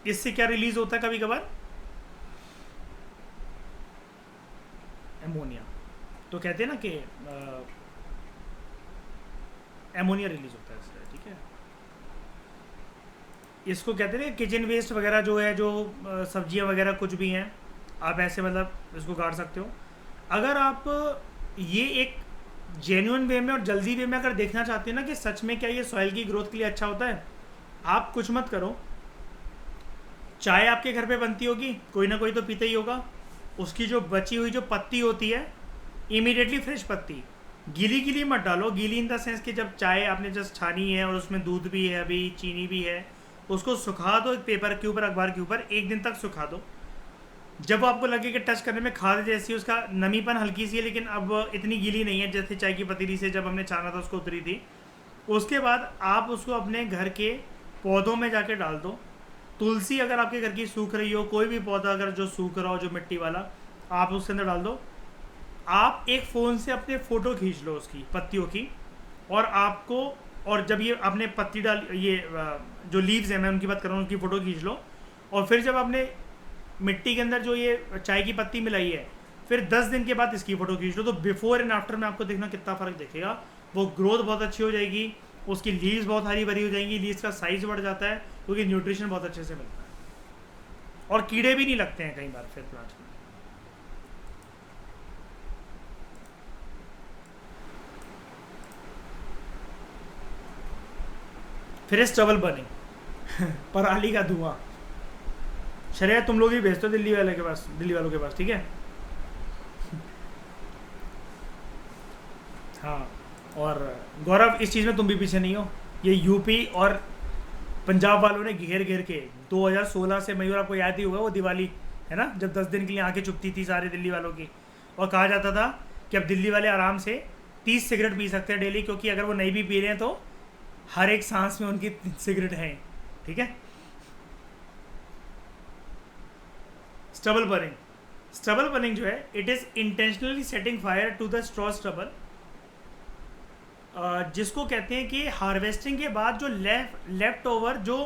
इससे क्या रिलीज होता है कभी कभार? एमोनिया। तो कहते हैं ना कि एमोनिया रिलीज होता है इससे, ठीक है। इसको कहते हैं किचन वेस्ट वगैरह जो है, जो सब्जियां वगैरह कुछ भी हैं, आप ऐसे मतलब इसको काट सकते हो। अगर आप ये एक जेन्युइन वे में और जल्दी वे में अगर देखना चाहते हैं ना कि सच में क्या ये सॉइल की ग्रोथ के लिए अच्छा होता है, आप कुछ मत करो। चाय आपके घर पे बनती होगी, कोई ना कोई तो पीता ही होगा, उसकी जो बची हुई जो पत्ती होती है, इमीडिएटली फ्रेश पत्ती, गीली मत डालो। गीली इन द सेंस कि जब चाय आपने जस्ट छानी है और उसमें दूध भी है, अभी चीनी भी है, उसको सुखा दो एक पेपर के ऊपर, अखबार के ऊपर, 1 दिन तक सुखा दो। जब आपको लगे कि टच करने में खाद जैसी, उसका नमीपन हल्की सी है लेकिन अब इतनी गीली नहीं है जैसे चाय की पतीली से जब हमने छाना था उसको उतरी थी, उसके बाद आप उसको अपने घर के पौधों में जाके डाल दो। तुलसी अगर आपके घर की सूख रही हो, कोई भी पौधा अगर जो सूख रहा हो, जो मिट्टी वाला, आप उसके अंदर डाल दो। आप एक फ़ोन से अपने फ़ोटो खींच लो उसकी पत्तियों की, और आपको, और जब ये आपने पत्ती डाल, ये जो लीव्स हैं मैं उनकी बात कर रहा हूँ, उनकी फ़ोटो खींच लो, और फिर जब आपने मिट्टी के अंदर जो ये चाय की पत्ती मिलाई है, फिर 10 दिन के बाद इसकी फ़ोटो खींच लो, तो बिफोर एंड आफ्टर में आपको देखना कितना फ़र्क दिखेगा। वो ग्रोथ बहुत अच्छी हो जाएगी, उसकी लीव्स बहुत हरी भरी हो जाएंगी, लीव्स का साइज़ बढ़ जाता है क्योंकि न्यूट्रिशन बहुत अच्छे से मिलता है, और कीड़े भी नहीं लगते हैं कई बार फिर प्लांट्स में। फिर स्टबल बर्निंग पराली का धुआं। श्रेया तुम लोग ही भेज दो दिल्ली वाले के पास, दिल्ली वालों के पास, ठीक है। हाँ, और गौरव इस चीज़ में तुम भी पीछे नहीं हो। ये यूपी और पंजाब वालों ने घेर घेर के 2016 से, मयूर आपको याद ही होगा वो दिवाली है ना, जब 10 दिन के लिए आंखें चुपती थी सारे दिल्ली वालों की, और कहा जाता था कि अब दिल्ली वाले आराम से 30 सिगरेट पी सकते हैं डेली, क्योंकि अगर वो नहीं भी पी रहे हैं तो हर एक सांस में उनकी सिगरेट है, ठीक है। स्टबल बर्निंग, स्टबल बर्निंग जो है, it is intentionally setting fire to the straw stubble, जिसको कहते हैं कि हार्वेस्टिंग के बाद जो लेफ्ट ओवर जो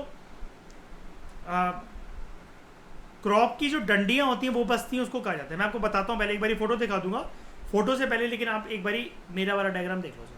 क्रॉप की जो डंडियाँ होती हैं वो बचती हैं, उसको कहा जाता है। मैं आपको बताता हूँ, पहले एक बारी फ़ोटो दिखा दूंगा, फ़ोटो से पहले लेकिन आप एक बारी मेरा वाला डायग्राम देख लो जरा।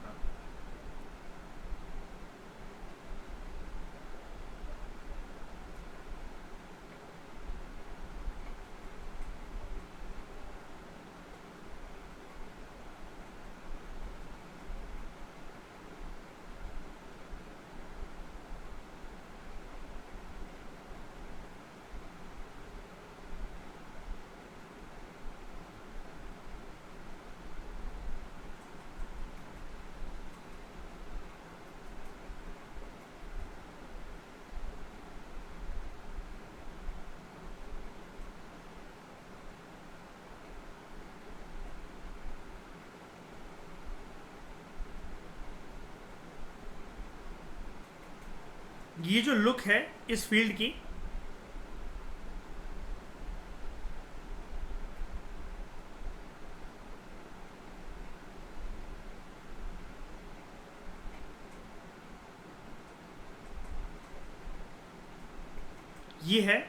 ये जो लुक है इस फील्ड की, ये है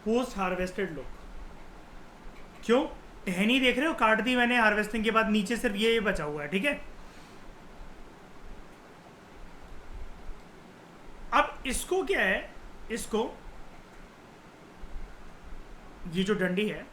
पोस्ट हार्वेस्टेड लुक। क्यों? टहनी देख रहे हो, काट दी मैंने हार्वेस्टिंग के बाद, नीचे सिर्फ ये बचा हुआ है, ठीक है। अब इसको क्या है, इसको, ये जो डंडी है,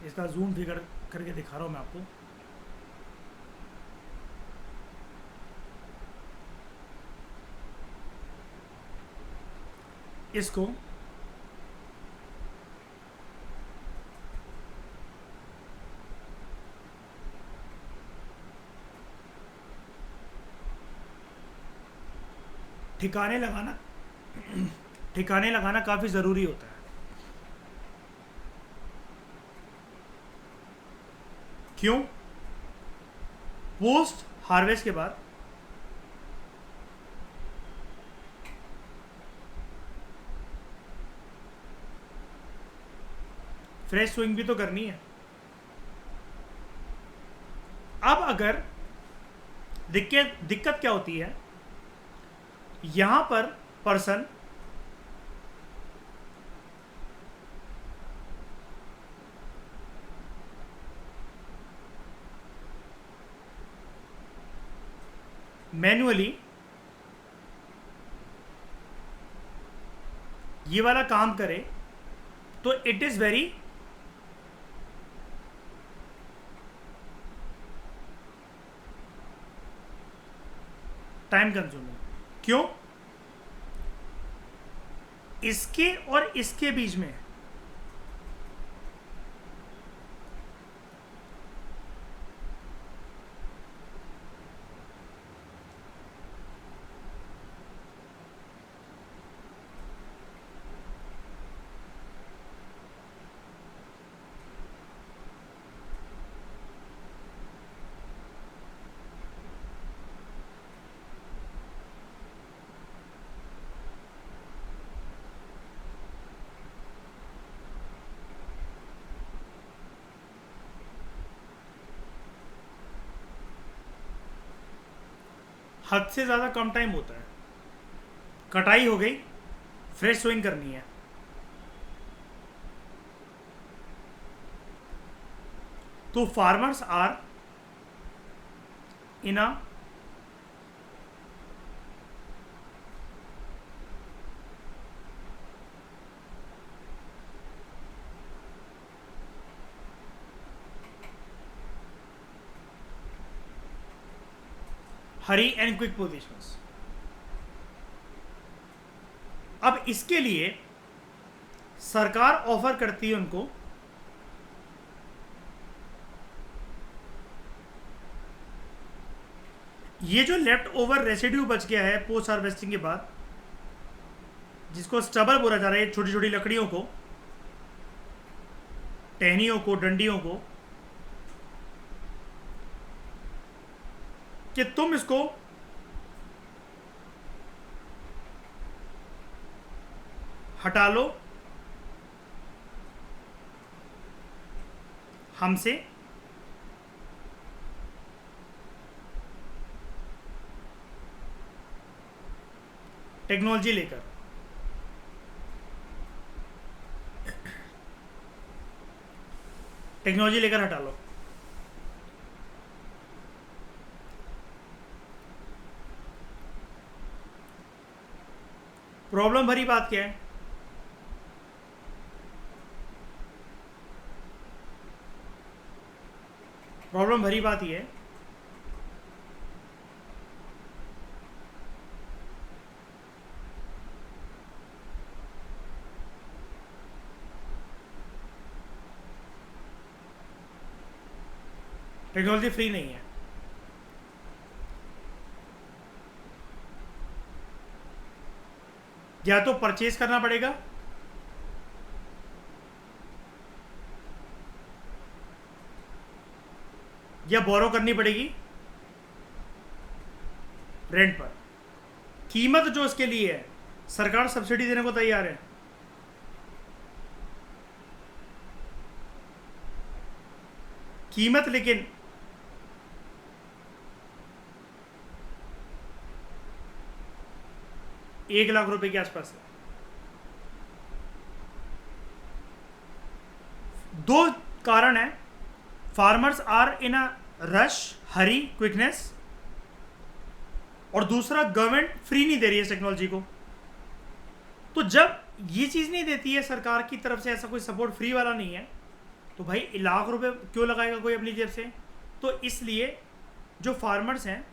इसका जूम फिगर करके दिखा रहा हूं मैं आपको। इसको ठिकाने लगाना ठिकाने लगाना काफ़ी ज़रूरी होता है। क्यों? पोस्ट हार्वेस्ट के बाद फ्रेश स्विंग भी तो करनी है। अब अगर दिक्कत क्या होती है, यहां पर पर्सन मैन्युअली ये वाला काम करे तो it is very time consuming. क्यों? इसके और इसके बीच में हद से ज़्यादा कम टाइम होता है। कटाई हो गई, फ्रेश सोइंग करनी है। तो farmers are in a hurry and quick positions. अब इसके लिए सरकार ऑफर करती है उनको ये जो लेफ्ट ओवर रेसिड्यू बच गया है पोस्ट हार्वेस्टिंग के बाद, जिसको स्टबल बोला जा रहा है, छोटी छोटी लकड़ियों को, टहनियों को, डंडियों को, कि तुम इसको हटा लो हमसे, टेक्नोलॉजी लेकर। टेक्नोलॉजी लेकर हटा लो। प्रॉब्लम भरी बात क्या है? प्रॉब्लम भरी बात यह है टेक्नोलॉजी फ्री नहीं है। या तो परचेज करना पड़ेगा या बोरो करनी पड़ेगी रेंट पर। कीमत जो इसके लिए है, सरकार सब्सिडी देने को तैयार है। कीमत लेकिन 1 लाख रुपए के आसपास है। 2 कारण है। Farmers are in a rush, hurry, quickness, और दूसरा गवर्नमेंट फ्री नहीं दे रही है इस टेक्नोलॉजी को। तो जब ये चीज़ नहीं देती है सरकार की तरफ से, ऐसा कोई सपोर्ट फ्री वाला नहीं है, तो भाई 1 लाख रुपए क्यों लगाएगा कोई अपनी जेब से? तो इसलिए जो फार्मर्स हैं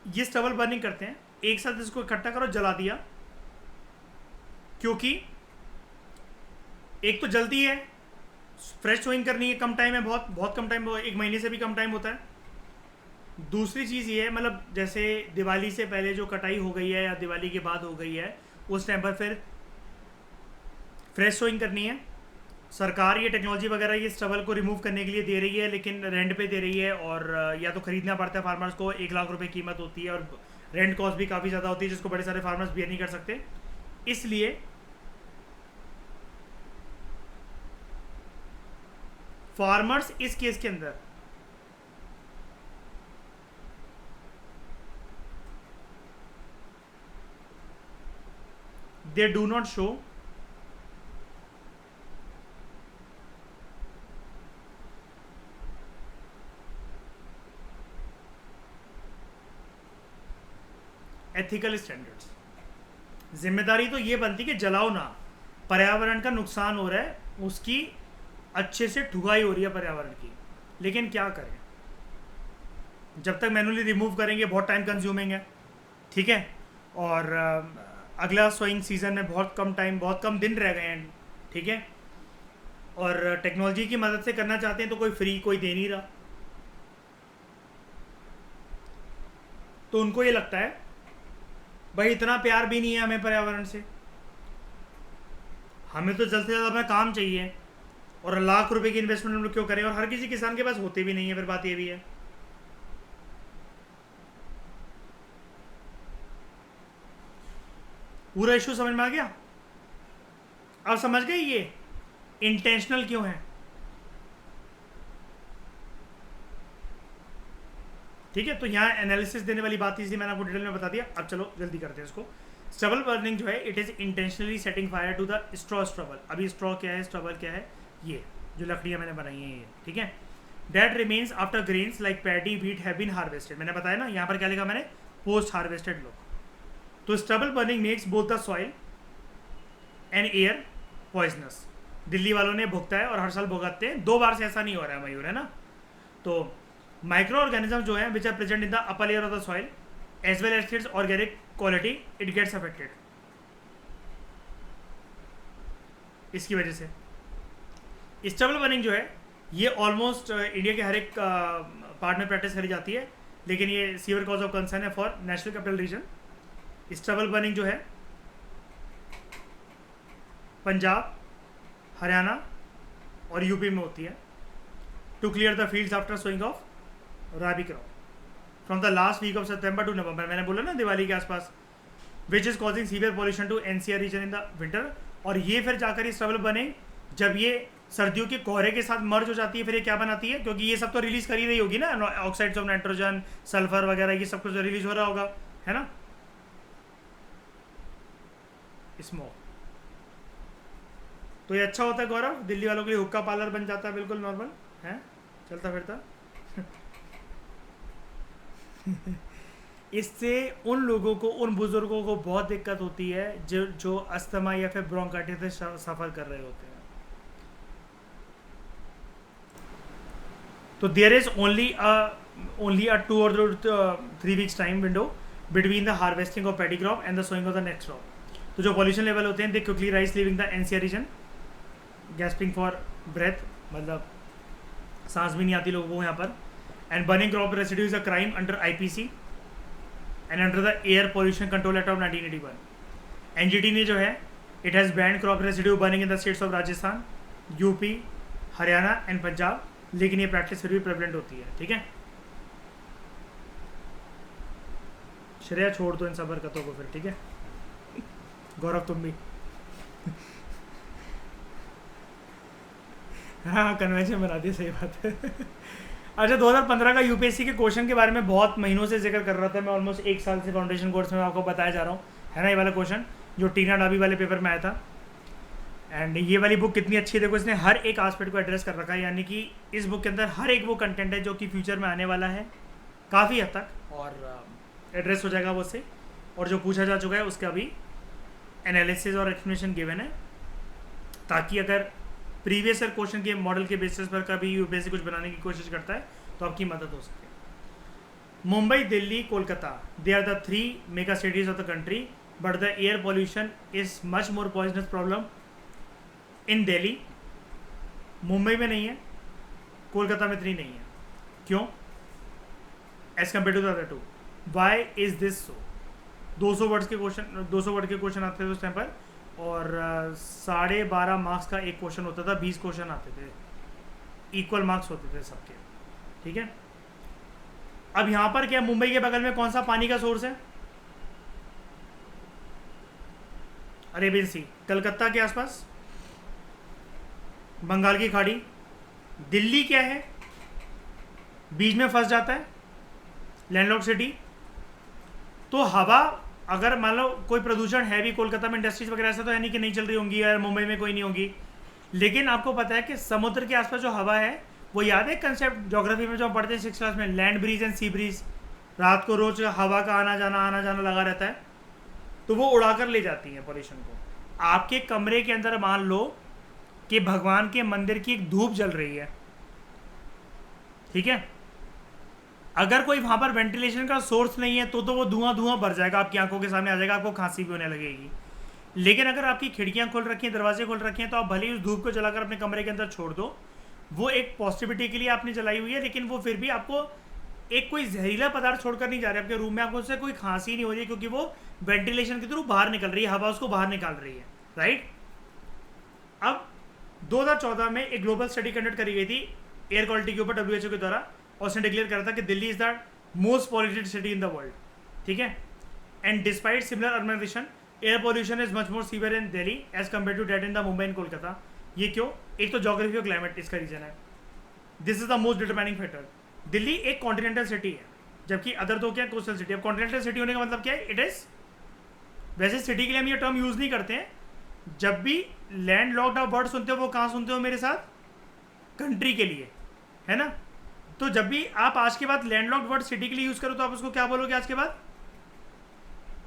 ये स्टबल बर्निंग करते हैं, एक साथ इसको इकट्ठा करो, जला दिया। क्योंकि एक तो जल्दी है, फ्रेश सोइंग करनी है, कम टाइम है, बहुत बहुत कम टाइम, 1 महीने से भी कम टाइम होता है। दूसरी चीज़ ये है, मतलब जैसे दिवाली से पहले जो कटाई हो गई है या दिवाली के बाद हो गई है, उस टाइम पर फिर फ्रेश सोइंग करनी है। सरकार ये टेक्नोलॉजी वगैरह ये स्टबल को रिमूव करने के लिए दे रही है, लेकिन रेंट पे दे रही है, और या तो ख़रीदना पड़ता है फार्मर्स को। 1 लाख रुपए कीमत होती है और रेंट कॉस्ट भी काफ़ी ज़्यादा होती है, जिसको बड़े सारे फार्मर्स बियर नहीं कर सकते। इसलिए फार्मर्स इस केस के अंदर they do not show ethical standards. जिम्मेदारी तो ये बनती कि जलाओ ना, पर्यावरण का नुकसान हो रहा है, उसकी अच्छे से ठुकाई हो रही है पर्यावरण की, लेकिन क्या करें, जब तक मैनुअली रिमूव करेंगे बहुत टाइम कंज्यूमिंग है, ठीक है। और अगला सोइंग सीज़न में बहुत कम टाइम, बहुत कम दिन रह गए हैं, ठीक है। और टेक्नोलॉजी की मदद से करना चाहते हैं तो कोई फ्री कोई दे नहीं रहा, तो उनको ये लगता है भाई इतना प्यार भी नहीं है हमें पर्यावरण से, हमें तो जल्द से जल्द अपना काम चाहिए, और 1 लाख रुपए की इन्वेस्टमेंट हम लोग क्यों करें? और हर किसी किसान के पास होते भी नहीं है, फिर बात ये भी है। पूरा इशू समझ में आ गया? अब समझ गए ये इंटेंशनल क्यों है? ठीक है, तो यहाँ एनालिसिस देने वाली बात इसलिए मैंने आपको डिटेल में बता दिया। अब चलो जल्दी करते हैं इसको। स्टबल बर्निंग जो है, it is intentionally setting fire to the straw stubble. अभी स्ट्रॉ क्या है, स्ट्रबल क्या है, ये जो लकड़ियाँ मैंने बनाई हैं ये, ठीक है। That remains after grains like paddy wheat have been harvested. मैंने बताया ना, यहाँ पर क्या लिखा मैंने, पोस्ट हार्वेस्टेड लुक। तो stubble burning makes both the soil and air poisonous. Delhi वालों ने भुगता है और हर साल भुगतते हैं, 2 बार से ऐसा नहीं हो रहा है मयूर, है ना। तो माइक्रो ऑर्गेनिज्म जो है which are present in the upper layer of the soil as well as its organic quality, it gets affected. इसकी वजह से स्टबल बर्निंग जो है ये ऑलमोस्ट इंडिया के हर एक पार्ट में प्रैक्टिस करी जाती है, लेकिन ये सीवियर कॉज ऑफ कंसर्न है for national capital region. Stubble burning जो है पंजाब, हरियाणा और यूपी में होती है। To clear the fields after sowing of rabi crop from the last week of September to November. मैंने बोला ना दिवाली के आसपास, which is causing severe pollution to NCR region in the winter. और ये फिर जाकर ये स्टबल बर्निंग जब ये सर्दियों के कोहरे के साथ मर्ज हो जाती है, फिर ये क्या बनाती है, क्योंकि ये सब तो रिलीज कर ही रही होगी ना, ऑक्साइड्स ऑफ नाइट्रोजन, सल्फर वगैरह, ये सब कुछ रिलीज हो रहा होगा, है ना, स्मोक। तो ये अच्छा होता है गौरव, दिल्ली वालों के लिए हुक्का पार्लर बन जाता है, बिल्कुल नॉर्मल है, चलता फिरता। इससे उन लोगों को, उन बुजुर्गों को बहुत दिक्कत होती है जो अस्थमा या फिर ब्रोंकाइटिस से सफ़र कर रहे होते हैं। तो there is only a 2 or 3 weeks time window between the harvesting of paddy crop and the sowing of the next crop. तो जो पॉल्यूशन लेवल होते हैं, they quickly rise leaving the NCR region, gasping for breath, मतलब सांस भी नहीं आती लोगों को यहाँ पर। And burning crop residue is a crime under IPC and under the air pollution control act of 1981। NGT ने जो है, it has band crop residue burning in the states of Rajasthan, UP, Haryana and Punjab, लेकिन ये प्रैक्टिस फिर भी prevalent होती है, ठीक है। श्रेया छोड़ दो इन सब हरकतों को फिर, ठीक है। गौरव तुम भी हाँ, कन्वेंशन बना दिया, सही बात है। अच्छा, 2015 का यूपीएससी के क्वेश्चन के बारे में बहुत महीनों से जिक्र कर रहा था मैं, ऑलमोस्ट 1 साल से फाउंडेशन कोर्स में आपको बताया जा रहा हूँ, है ना, ये वाला क्वेश्चन जो टीना डाबी वाले पेपर में आया था। एंड ये वाली बुक कितनी अच्छी है, देखो इसने हर एक आस्पेक्ट को एड्रेस कर रखा है, यानी कि इस बुक के अंदर हर एक वो कंटेंट है जो कि फ्यूचर में आने वाला है काफ़ी हद तक, और एड्रेस हो जाएगा वो से, और जो पूछा जा चुका है उसका भी एनालिसिस और एक्सप्लेनेशन गिवन है, ताकि अगर प्रीवियस ईयर क्वेश्चन के मॉडल के बेसिस पर कभी यूपीएससी कुछ बनाने की कोशिश करता है तो आपकी मदद हो सके। Mumbai, Delhi, Kolkata, they are the 3 mega cities of the country, but the air pollution is much more poisonous problem in Delhi. Mumbai में नहीं है, कोलकाता में इतनी नहीं है, क्यों, as compare to the other 2, why is this so. 200 word के क्वेश्चन आते थे उस टाइम पर, और 12.5 मार्क्स का एक क्वेश्चन होता था, 20 क्वेश्चन आते थे, इक्वल मार्क्स होते थे सबके, ठीक है। अब यहाँ पर क्या, मुंबई के बगल में कौन सा पानी का सोर्स है, अरेबियन सी। कलकत्ता के आसपास बंगाल की खाड़ी। दिल्ली क्या है, बीच में फंस जाता है, लैंडलॉक्ड सिटी। तो हवा, अगर मान लो कोई प्रदूषण है भी कोलकाता में, इंडस्ट्रीज वगैरह ऐसा तो है नहीं कि नहीं चल रही होंगी, या मुंबई में कोई नहीं होगी, लेकिन आपको पता है कि समुद्र के आसपास जो हवा है, वो याद है कंसेप्ट ज्योग्राफी में जो हम पढ़ते हैं 6th क्लास में, land breeze and sea bridge. रात को रोज हवा का आना जाना लगा रहता है, तो वो उड़ा कर ले जाती है पॉल्यूशन को। आपके कमरे के अंदर मान लो कि भगवान के मंदिर की एक धूप जल रही है, ठीक है, अगर कोई वहाँ पर वेंटिलेशन का सोर्स नहीं है तो वो धुआं भर जाएगा, आपकी आंखों के सामने आ जाएगा, आपको खांसी भी होने लगेगी। लेकिन अगर आपकी खिड़कियाँ खोल रखी हैं, दरवाजे खोल रखे हैं, तो आप भले ही उस धूप को जलाकर अपने कमरे के अंदर छोड़ दो, वो एक पॉजिटिविटी के लिए आपने जलाई हुई है, लेकिन वो फिर भी आपको एक कोई जहरीला पदार्थ छोड़कर नहीं जा रहे आपके रूम में, आपको उससे कोई खांसी नहीं हो रही, क्योंकि वो वेंटिलेशन के थ्रू बाहर निकल रही है, हवा उसको बाहर निकाल रही है, राइट। अब 2014 में एक ग्लोबल स्टडी कंडक्ट करी गई थी एयर क्वालिटी के ऊपर WHO के द्वारा, और उसने डिक्लेयर करा था कि Delhi is the most polluted city in the world, ठीक है। And despite similar urbanisation, air pollution is much more severe in Delhi as compare to that in the Mumbai and Kolkata. ये क्यों, एक तो जोग्राफी और क्लाइमेट इसका रीजन है, this is the most determining factor. Delhi एक कॉन्टिनेंटल सिटी है, जबकि अदर दो क्या कोस्टल सिटी। अब कॉन्टिनेंटल सिटी होने का मतलब क्या है, इट इज, वैसे सिटी के लिए हम ये टर्म यूज नहीं करते हैं, जब भी लैंड लॉक्ड आप वर्ड सुनते हो वो कहाँ सुनते हो मेरे साथ, कंट्री के लिए, है ना। तो जब भी आप आज के बाद लैंड लॉक्ड वर्ड सिटी के लिए यूज करो तो आप उसको क्या बोलोगे आज के बाद,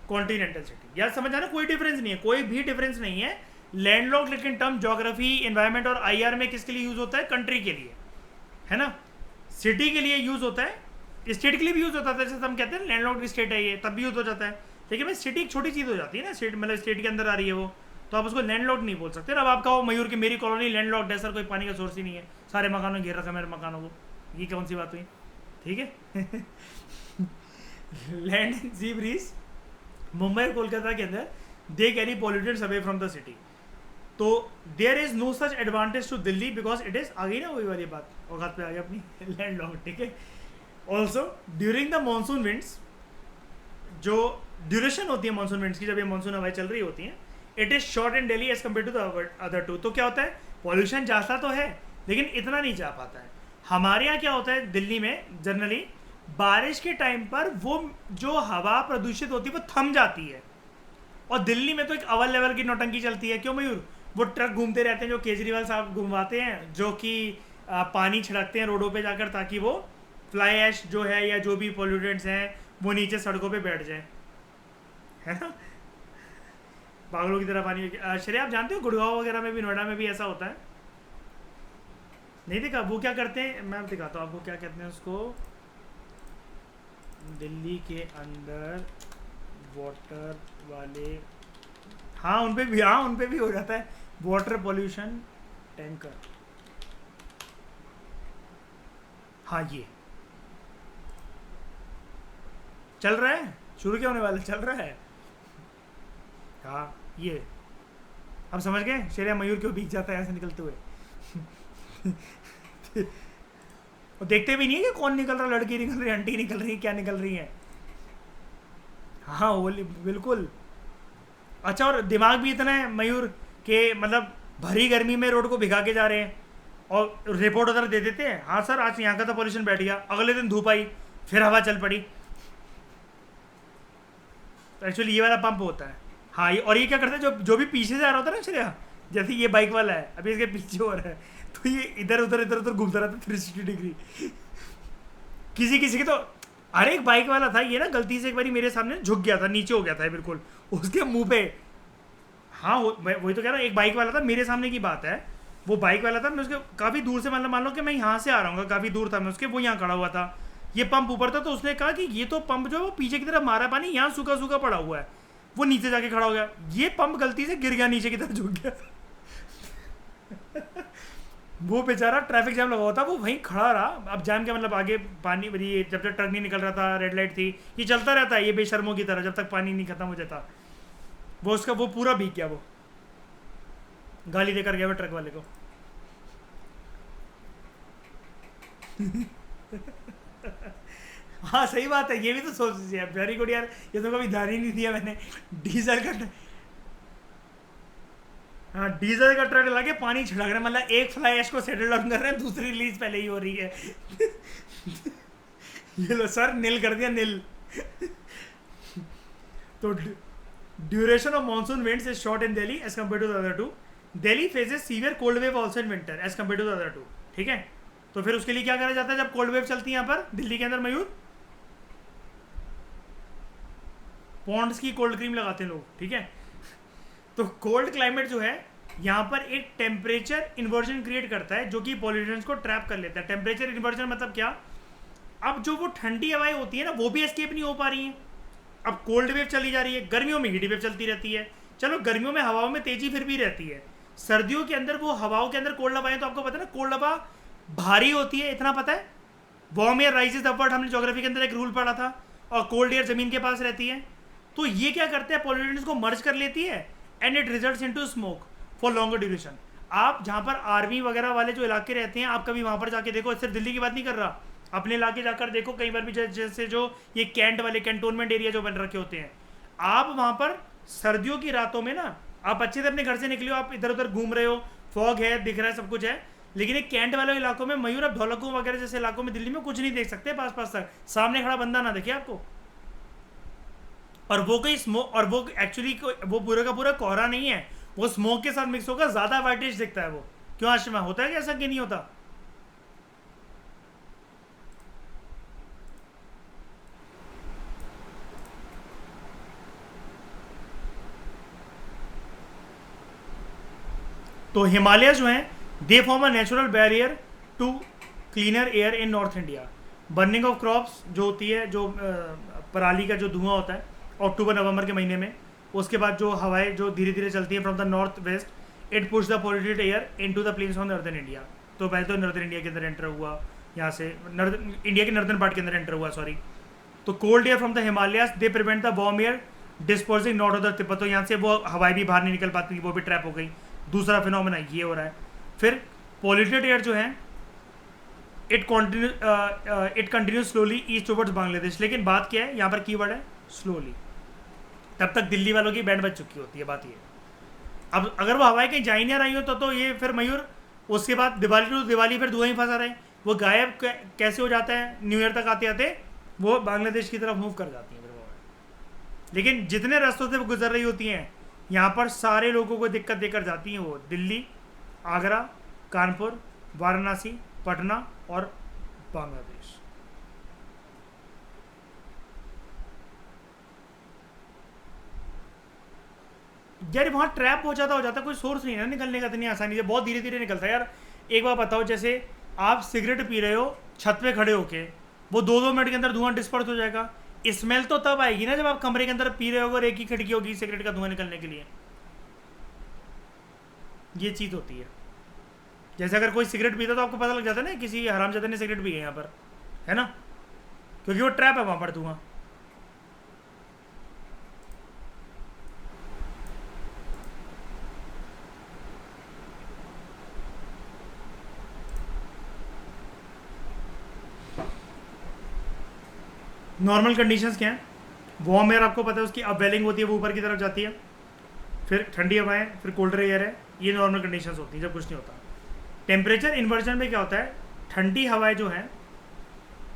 कॉन्टिनेंटल सिटी। यार समझ आना, कोई डिफरेंस नहीं है, कोई भी डिफरेंस नहीं है। लैंडलॉक्ड लेकिन टर्म ज्योग्राफी, एनवायरमेंट और आईआर में किसके लिए यूज होता है, कंट्री के लिए, है ना। सिटी के लिए यूज होता है, स्टेट के लिए भी यूज होता है, जैसे हम कहते हैं लैंडलॉक्ड स्टेट है ये, तब भी यूज हो जाता है। लेकिन भाई सिटी एक छोटी चीज हो जाती है ना, स्टेट मतलब स्टेट के अंदर आ रही है वो, तो आप उसको लैंडलॉक्ड नहीं बोल सकते। अब आप कहो मयूर की मेरी कॉलोनी लैंडलॉक्ड है, सर कोई पानी का सोर्स ही नहीं है, सारे मकानों घेर रखा है मेरे मकानों को, ये कौन सी बात हुई, ठीक है। Land and sea breeze Mumbai और कोलकाता के अंदर they carry pollutants away from the city, तो there is no such advantage to Delhi because it is, आ गई ना वही वाली बात, औकात पे आ गई अपनी, लैंड लॉक्ड, ठीक है। Also during the monsoon winds, जो ड्यूरेशन होती है मानसून विंड्स की, जब ये मानसून हवाएं चल रही होती हैं, it is short in Delhi as compare to the other two. तो क्या होता है, पॉल्यूशन जाता तो है लेकिन इतना नहीं जा पाता है। हमारे यहाँ क्या होता है दिल्ली में जनरली, बारिश के टाइम पर वो जो हवा प्रदूषित होती है वो थम जाती है, और दिल्ली में तो एक अव्वल लेवल की नौटंकी चलती है। क्यों मयूर, वो ट्रक घूमते रहते हैं जो केजरीवाल साहब घुमवाते हैं, जो कि पानी छिड़कते हैं रोडों पे जाकर, ताकि वो फ्लाई ऐश जो है या जो भी पॉल्यूटेंट्स हैं वो नीचे सड़कों पे बैठ जाए, है ना, पागलों की तरह पानी। श्रेया आप जानते हो गुड़गांव वगैरह में भी, नोएडा में भी ऐसा होता है, नहीं देखा, वो क्या करते हैं, मैं दिखाता हूँ आपको क्या कहते हैं उसको, दिल्ली के अंदर वाटर वाले, हाँ उन पे भी, हाँ उन पे भी हो जाता है वाटर पॉल्यूशन टैंकर। हाँ ये चल रहा है, शुरू क्या होने वाला, चल रहा है, हाँ ये अब समझ गए शेरिया मयूर क्यों भीग जाता है ऐसे निकलते हुए। और देखते भी नहीं है कि कौन निकल रहा, लड़की निकल रही है, आंटी निकल रही है, क्या निकल रही है। हाँ वो बिल्कुल। अच्छा, और दिमाग भी इतना है मयूर के, मतलब भरी गर्मी में रोड को भिगा के जा रहे हैं और रिपोर्ट उधर दे देते हैं, हाँ सर आज यहाँ का तो पॉल्यूशन बैठ गया, अगले दिन धूप आई, फिर हवा चल पड़ी। तो एक्चुअली ये वाला पंप होता है। हाँ ये, और ये क्या करता है, जो भी पीछे से आ रहा होता है ना श्रेया, जैसे ये बाइक वाला है अभी इसके पीछे हो रहा है, तो ये इधर उधर घूमता रहता है 360 डिग्री। किसी किसी के तो, अरे एक बाइक वाला था ये ना, गलती से एक बार मेरे सामने झुक गया था, नीचे हो गया था बिल्कुल उसके मुंह पे। हाँ वही तो कह रहा हूँ, एक बाइक वाला था, मेरे सामने की बात है, वो बाइक वाला था, मैं उसके काफ़ी दूर से, मतलब मान लो कि मैं यहाँ से आ रहा हूँ, काफ़ी दूर था मैं उसके, वो यहाँ खड़ा हुआ था, ये पंप ऊपर था, तो उसने कहा कि ये तो पंप जो है वो पीछे की तरफ मारा पानी, यहाँ सूखा सूखा पड़ा हुआ है, वो नीचे जाके खड़ा हो गया, ये पंप गलती से गिर गया नीचे की तरफ, झुक गया। वो बेचारा ट्रैफिक जाम लगा हुआ था, वो वहीं खड़ा रहा। अब जाम क्या मतलब, आगे पानी, ये जब तक ट्रक नहीं निकल रहा था, रेड लाइट थी, ये चलता रहता है ये बेशर्मों की तरह, जब तक पानी नहीं खत्म हो जाता। वो उसका वो पूरा भीग गया, वो गाली देकर गया वो ट्रक वाले को। हाँ सही बात है, ये भी तो सोच लीजिए, वेरी गुड यार, ये तो कभी ध्यान ही नहीं दिया मैंने। डीजल का, हाँ डीजल का ट्रक लगे पानी छिड़क रहे हैं, मतलब एक फ्लाई ऐश को सेटल डाउन कर रहे हैं, दूसरी रिलीज पहले ही हो रही है। ये लो सर, नील कर दिया, नील। तो duration of monsoon winds is short in Delhi as compare to the other two. Delhi faces severe cold wave also in winter as compare to the other two, ठीक है। तो फिर उसके लिए क्या करा जाता है जब कोल्ड वेव चलती है यहाँ पर दिल्ली के अंदर मयूर, पॉन्ड्स की कोल्ड क्रीम लगाते हैं लोग, ठीक है। तो कोल्ड क्लाइमेट जो है यहाँ पर एक टेम्परेचर इन्वर्जन क्रिएट करता है, जो कि पॉल्यूशंस को ट्रैप कर लेता है। टेम्परेचर इन्वर्जन मतलब क्या, अब जो वो ठंडी हवाएं होती है ना, वो भी एस्केप नहीं हो पा रही हैं। अब कोल्ड वेव चली जा रही है, गर्मियों में हीट वेव चलती रहती है, चलो गर्मियों में हवाओं में तेजी फिर भी रहती है, सर्दियों के अंदर वो हवाओं के अंदर कोल्ड हवाएं, तो आपको पता है ना कोल्ड हवा भारी होती है, इतना पता है। वार्म एयर राइजेस अपवर्ड, हमने ज्योग्राफी के अंदर एक रूल पढ़ा था, और कोल्ड एयर जमीन के पास रहती है। तो ये क्या करते हैं, पॉल्यूटेंट्स को मर्ज कर लेती है, and it results into smoke for longer duration. आप जहाँ पर आर्मी वगैरह वाले जो इलाके रहते हैं, आप कभी वहाँ पर जाके देखो, सिर्फ दिल्ली की बात नहीं कर रहा, अपने इलाके जाकर देखो, कई बार भी जैसे जो ये कैंट वाले कैंटोनमेंट एरिया जो बन रखे होते हैं, आप वहाँ पर सर्दियों की रातों में ना, आप अच्छे से अपने घर से निकले हो, आप इधर उधर घूम रहे हो, फॉग है, दिख रहा है, सब कुछ है, लेकिन एक कैंट वाले इलाकों में मयूर, अब धौलकुआं वगैरह जैसे इलाकों में दिल्ली में कुछ नहीं देख सकते पास पास तक, सामने खड़ा बंदा ना देखे आपको। और वो कोई स्मोक, और वो एक्चुअली वो पूरा का पूरा कोहरा नहीं है, वो स्मोक के साथ मिक्स होकर ज्यादा वाइटिश दिखता है वो। क्यों आशिमा, होता है क्या ऐसा कि नहीं होता? तो हिमालय जो हैं they form a natural barrier to cleaner air in north India. Burning of crops जो होती है, जो पराली का जो धुआं होता है अक्टूबर नवंबर के महीने में, उसके बाद जो हवाएं जो धीरे धीरे चलती हैं from the north west, it push the polluted air into the plains on northern India. तो पहले तो नॉर्दर्न इंडिया के अंदर एंटर हुआ, यहाँ से इंडिया के नॉर्दर्न पार्ट के अंदर एंटर हुआ, सॉरी। तो cold air from the Himalayas they prevent the warm air disposing not of the Tibet. तो यहाँ से वो हवाएं भी बाहर नहीं निकल पाती, वो भी ट्रैप हो गई। दूसरा फिनोमेना ये हो रहा है। फिर पॉल्यूटेड एयर जो है it continue slowly east towards Bangladesh. लेकिन बात क्या है यहाँ पर, कीवर्ड है स्लोली। तब तक दिल्ली वालों की बैंड बज चुकी होती है, बात ये। अब अगर वो हवाएं कहीं जा ही नहीं रही हो तो ये फिर मयूर उसके बाद दिवाली टू दिवाली फिर धुआं ही फंसा रहे, वो गायब कैसे हो जाता है, न्यू ईयर तक आते आते वो बांग्लादेश की तरफ मूव कर जाती हैं फिर वो। लेकिन जितने रास्तों से वो गुजर रही होती हैं यहाँ पर सारे लोगों को दिक्कत देकर जाती हैं वो। दिल्ली, आगरा, कानपुर, वाराणसी, पटना और बांग्लादेश। यार वहाँ ट्रैप हो जाता कोई सोर्स नहीं है ना निकलने का इतनी आसानी से, बहुत धीरे धीरे निकलता है यार। एक बार बताओ, जैसे आप सिगरेट पी रहे हो छत पे खड़े होके, वो 2-2 मिनट के अंदर धुआं डिस्पर्स हो जाएगा। स्मेल तो तब आएगी ना जब आप कमरे के अंदर पी रहे होगे और एक ही खिड़की होगी सिगरेट का धुआं निकलने के लिए। ये चीज़ होती है। जैसे अगर कोई सिगरेट पीता तो आपको पता लग जाता है ना किसी हरामजादे ने सिगरेट पी है यहाँ पर, है ना, क्योंकि वो ट्रैप है वहाँ पर धुआं। नॉर्मल कंडीशंस क्या हैं? वार्म एयर आपको पता है उसकी अपवेलिंग होती है, वो ऊपर की तरफ जाती है। फिर ठंडी हवाएं, फिर कोल्डर एयर है, ये नॉर्मल कंडीशंस होती हैं जब कुछ नहीं होता। टेम्परेचर इन्वर्जन में क्या होता है, ठंडी हवाएं जो हैं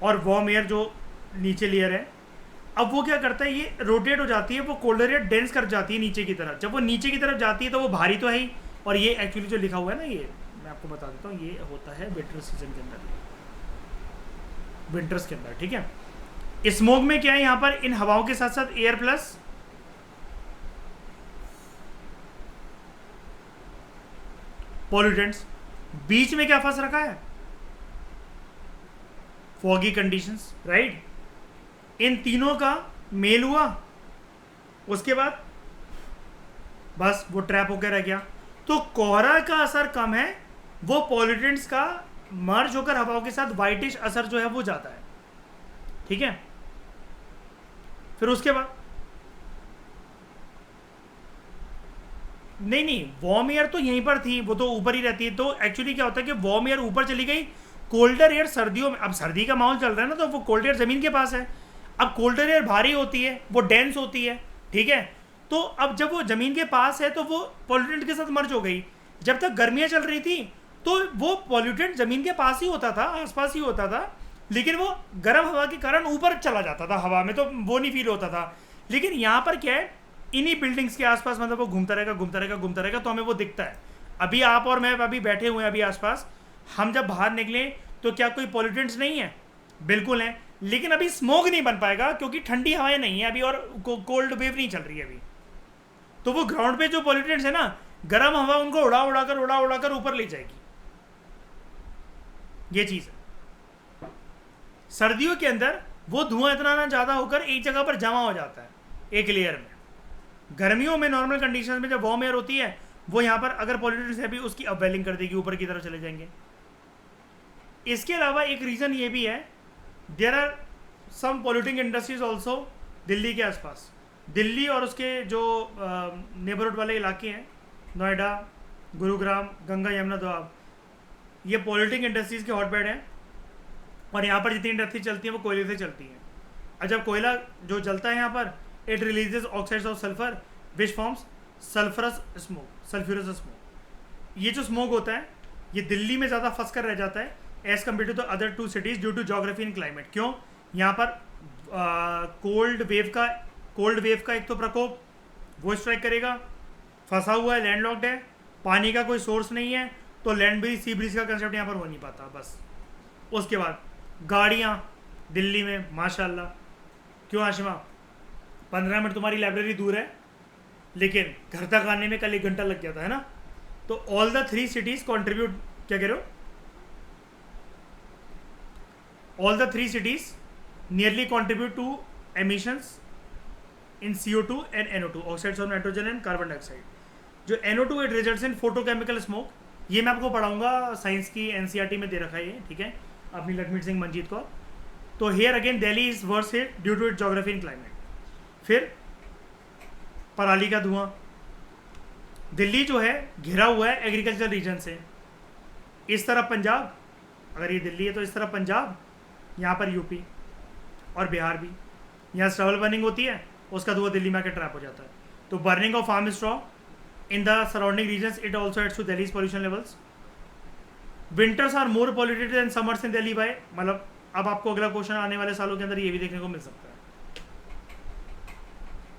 और वार्म एयर जो नीचे लेयर है, अब वो क्या करता है, ये रोटेट हो जाती है, वो कोल्डर एयर डेंस कर जाती है नीचे की तरफ। जब वो नीचे की तरफ जाती है तो वो भारी तो है ही, और ये एक्चुअली जो लिखा हुआ है ना, ये मैं आपको बता देता हूँ, ये होता है विंटर सीजन के अंदर, विंटर्स के अंदर, ठीक है। स्मोक में क्या है, यहाँ पर इन हवाओं के साथ साथ एयर प्लस पॉल्यूटेंट्स, बीच में क्या फंस रखा है, फॉगी कंडीशंस, राइट। इन तीनों का मेल हुआ, उसके बाद बस वो ट्रैप होकर रह गया। तो कोहरा का असर कम है, वो पॉल्यूटेंट्स का मर्ज होकर हवाओं के साथ वाइटिश असर जो है वो जाता है, ठीक है। फिर उसके बाद नहीं, वार्म एयर तो यहीं पर थी, वो तो ऊपर ही रहती है। तो एक्चुअली क्या होता है कि वार्म एयर ऊपर चली गई, कोल्डर एयर सर्दियों में, अब सर्दी का माहौल चल रहा है ना, तो वो कोल्ड एयर जमीन के पास है। अब कोल्डर एयर भारी होती है, वो डेंस होती है, ठीक है। तो अब जब वो जमीन के पास है तो वो पॉल्यूटेंट के साथ मर्ज हो गई। जब तक गर्मियां चल रही थी तो वो पॉल्यूटेंट जमीन के पास ही होता था, आसपास ही होता था, लेकिन वो गर्म हवा के कारण ऊपर चला जाता था हवा में, तो वो नहीं फील होता था। लेकिन यहाँ पर क्या है, इन्हीं बिल्डिंग्स के आसपास मतलब वो घूमता रहेगा, तो हमें वो दिखता है। अभी आप और मैं अभी बैठे हुए हैं अभी आसपास, हम जब बाहर निकले तो क्या कोई पॉल्यूटेंट्स नहीं है? बिल्कुल है, लेकिन अभी स्मोक नहीं बन पाएगा क्योंकि ठंडी हवाएं नहीं है अभी और कोल्ड वेव नहीं चल रही है अभी। तो वो ग्राउंड पे जो पॉल्यूटेंट्स है ना, गर्म हवा उनको उड़ा उड़ाकर ऊपर ले जाएगी, ये चीज़ है। सर्दियों के अंदर वो धुआं इतना ना ज़्यादा होकर एक जगह पर जमा हो जाता है एक लेयर में। गर्मियों में नॉर्मल कंडीशंस में जब वार्म एयर होती है, वो यहाँ पर अगर पॉल्यूटेंट्स है भी उसकी अपवेलिंग कर देगी, ऊपर की तरफ चले जाएंगे। इसके अलावा एक रीज़न ये भी है, there are some polluting industries also Delhi के आसपास। दिल्ली और उसके जो नेबरहुड वाले इलाके हैं, नोएडा, गुरुग्राम, गंगा यमुना दोआब, ये पॉल्यूटिंग इंडस्ट्रीज़ के हॉटबेड हैं। और यहाँ पर जितनी इंडस्ट्री चलती हैं वो कोयले से चलती हैं। और जब कोयला जो जलता है यहाँ पर, it releases oxides of sulphur which forms sulphurous smoke. ये जो स्मोक होता है ये दिल्ली में ज़्यादा फंस कर रह जाता है as compare to the other two cities due to geography and climate. क्यों? यहाँ पर कोल्ड वेव का एक तो प्रकोप वो स्ट्राइक करेगा, फंसा हुआ है, लैंडलॉक्ड है, पानी का कोई सोर्स नहीं है, तो लैंड ब्रिज सी ब्रिज का कंसेप्ट यहाँ पर हो नहीं पाता बस। उसके बाद गाड़ियाँ दिल्ली में माशाल्लाह, क्यों आशिमा 15 मिनट तुम्हारी लाइब्रेरी दूर है लेकिन घर तक आने में कल 1 घंटा लग गया था, है ना। तो ऑल द 3 सिटीज कॉन्ट्रीब्यूट, क्या कह रहे हो, all the 3 cities nearly contribute to emissions in CO2 and NO2, oxides of nitrogen and carbon dioxide. जो NO2 it results in photochemical smoke, ये मैं आपको पढ़ाऊंगा साइंस की NCERT में दे रखा है ये, ठीक है, अपनी लखमीत सिंह मंजीत को। तो here again Delhi is worse hit due to it geography and climate. फिर पराली का धुआं, दिल्ली जो है घिरा हुआ है एग्रीकल्चर रीजन से, इस तरफ पंजाब, अगर ये दिल्ली है तो इस तरफ पंजाब, यहाँ पर यूपी और बिहार भी, यहाँ स्ट्रबल बर्निंग होती है, उसका धुआं दिल्ली में आकर ट्रैप हो जाता है। तो burning of farm straw in the surrounding regions it also adds to Delhi's pollution levels. Winters are more polluted than summers in Delhi by, मतलब अब आपको अगला क्वेश्चन आने वाले सालों के अंदर ये भी देखने को मिल सकता है,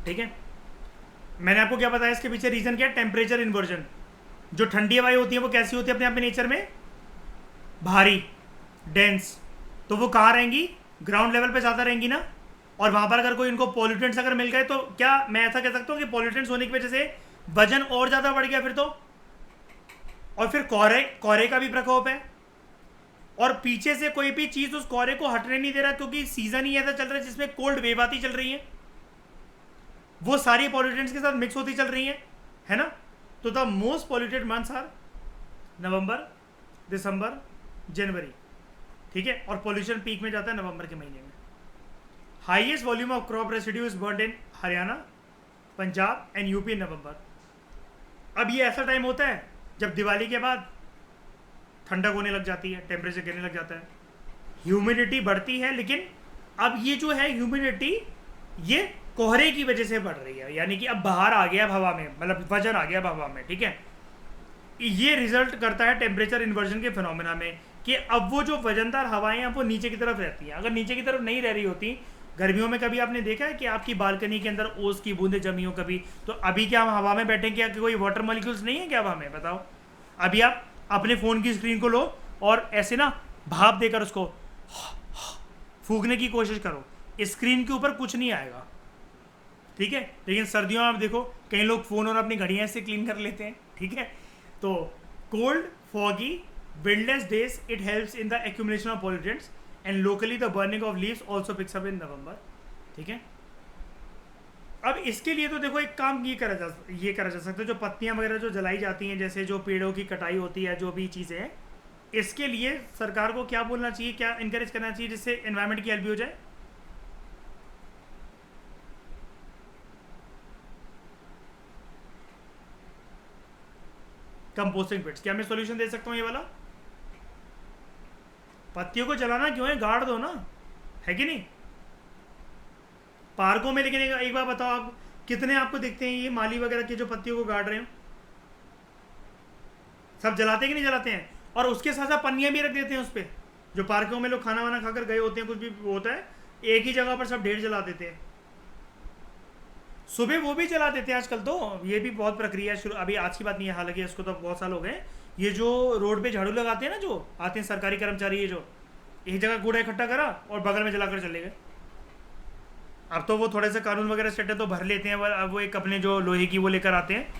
ठीक है। मैंने आपको क्या बताया इसके पीछे रीजन क्या है, टेम्परेचर इन्वर्जन। जो ठंडी हवाएं होती हैं वो कैसी होती है अपने आप में नेचर में, भारी, डेंस, तो वो कहाँ रहेंगी, ग्राउंड लेवल पे ज़्यादा रहेंगी ना। और वहाँ पर अगर कोई इनको पॉल्यूटेंट्स अगर मिल गए तो क्या मैं ऐसा कह सकता हूँ कि पॉल्यूटेंट्स होने की वजह से वजन और ज़्यादा बढ़ गया फिर तो। और फिर कोहरे का भी प्रकोप है, और पीछे से कोई भी चीज़ उस कोहरे को हटने नहीं दे रहा, क्योंकि सीजन ही ऐसा चल रहा है जिसमें कोल्ड वेव आती चल रही है, वो सारी पॉल्यूटेंट्स के साथ मिक्स होती चल रही है ना। तो the most polluted months are November, December, January, ठीक है। और पॉल्यूशन पीक में जाता है नवंबर के महीने में। Highest volume of crop residue is burned in Haryana, Punjab and UP in November. अब ये ऐसा टाइम होता है जब दिवाली के बाद ठंडक होने लग जाती है, टेम्परेचर गिरने लग जाता है, ह्यूमिडिटी बढ़ती है, लेकिन अब ये जो है ह्यूमिडिटी ये कोहरे की वजह से बढ़ रही है, यानी कि अब बाहर आ गया हवा में, मतलब वजन आ गया हवा में, ठीक है। ये रिजल्ट करता है टेम्परेचर इन्वर्जन के फिनोमेना में कि अब वो जो वजनदार हवाएं हैं वो नीचे की तरफ रहती हैं। अगर नीचे की तरफ नहीं रह रही होती, गर्मियों में कभी आपने देखा है कि आपकी बालकनी के अंदर ओस की बूंदें जमी हो कभी, तो अभी क्या हम हवा में बैठे, क्या कोई वाटर मॉलिक्यूल्स नहीं है क्या हवा में, बताओ। अभी आप अपने फ़ोन की स्क्रीन को लो और ऐसे ना भाप देकर उसको फूकने की कोशिश करो, स्क्रीन के ऊपर कुछ नहीं आएगा, ठीक है। लेकिन सर्दियों में आप देखो कई लोग फ़ोन और अपनी घड़ियाँ से क्लीन कर लेते हैं, ठीक है। तो cold, foggy, windless days it helps in the accumulation of pollutants and locally the burning of leaves also picks up in November, ठीक है। अब इसके लिए तो देखो एक काम ये करा जा सकता है, जो पत्तियां वगैरह जो जलाई जाती हैं, जैसे जो पेड़ों की कटाई होती है, जो भी चीज़ें हैं, इसके लिए सरकार को क्या बोलना चाहिए, क्या इनकरेज करना चाहिए जिससे एनवायरनमेंट की हेल्प भी हो जाए। कंपोस्टिंग पिट्स, क्या मैं सॉल्यूशन दे सकता हूँ ये वाला। पत्तियों को जलाना क्यों है, गाड़ दो ना, है कि नहीं, पार्कों में। लेकिन एक बार बताओ, आप कितने आपको दिखते हैं ये माली वगैरह के जो पत्तियों को गाड़ रहे हो, सब जलाते हैं कि नहीं जलाते हैं। और उसके साथ साथ पन्नियां भी रख देते हैं उस पर, जो पार्कों में लोग खाना वाना खाकर गए होते हैं, कुछ भी होता है, एक ही जगह पर सब ढेर जला देते हैं। सुबह वो भी जला देते हैं आजकल, तो ये भी बहुत प्रक्रिया शुरू, अभी आज की बात नहीं है, हालांकि इसको तो बहुत साल हो गए। ये जो रोड पे झाड़ू लगाते हैं ना, जो आते हैं सरकारी कर्मचारी, ये जो एक जगह कूड़ा इकट्ठा करा और बगल में जलाकर चले गए। अब तो वो थोड़े से कानून वगैरह सेट है तो भर लेते हैं, अब वो एक अपने जो लोहे की वो लेकर आते हैं,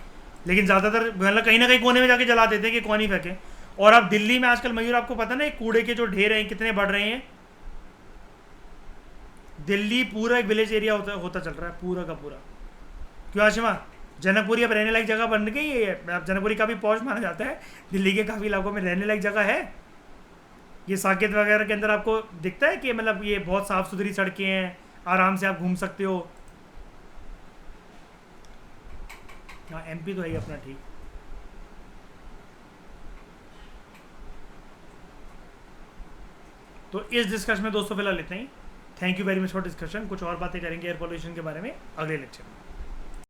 लेकिन ज़्यादातर मतलब कहीं ना कहीं कोने में जाके जला देते हैं कि कौन ही फेंके। और अब दिल्ली में आजकल मयूर आपको पता ना, कूड़े के जो ढेर हैं कितने बढ़ रहे हैं। दिल्ली पूरा एक विलेज एरिया होता चल रहा है, पूरा का पूरा। क्यों आशिमा, जनकपुरी अब रहने लायक जगह बन गई है। अब जनकपुरी काफ़ी पॉश माना जाता है, दिल्ली के काफ़ी इलाकों में रहने लायक जगह है। ये साकेत वगैरह के अंदर आपको दिखता है कि मतलब ये बहुत साफ़ सुथरी सड़कें हैं, आराम से आप घूम सकते हो। हाँ, एमपी तो है ही अपना, ठीक। तो इस डिस्कशन में दोस्तों फिलहाल इतना ही। Thank you very much for discussion. कुछ और बातें करेंगे एयर पोल्यूशन के बारे में अगले लेक्चर में।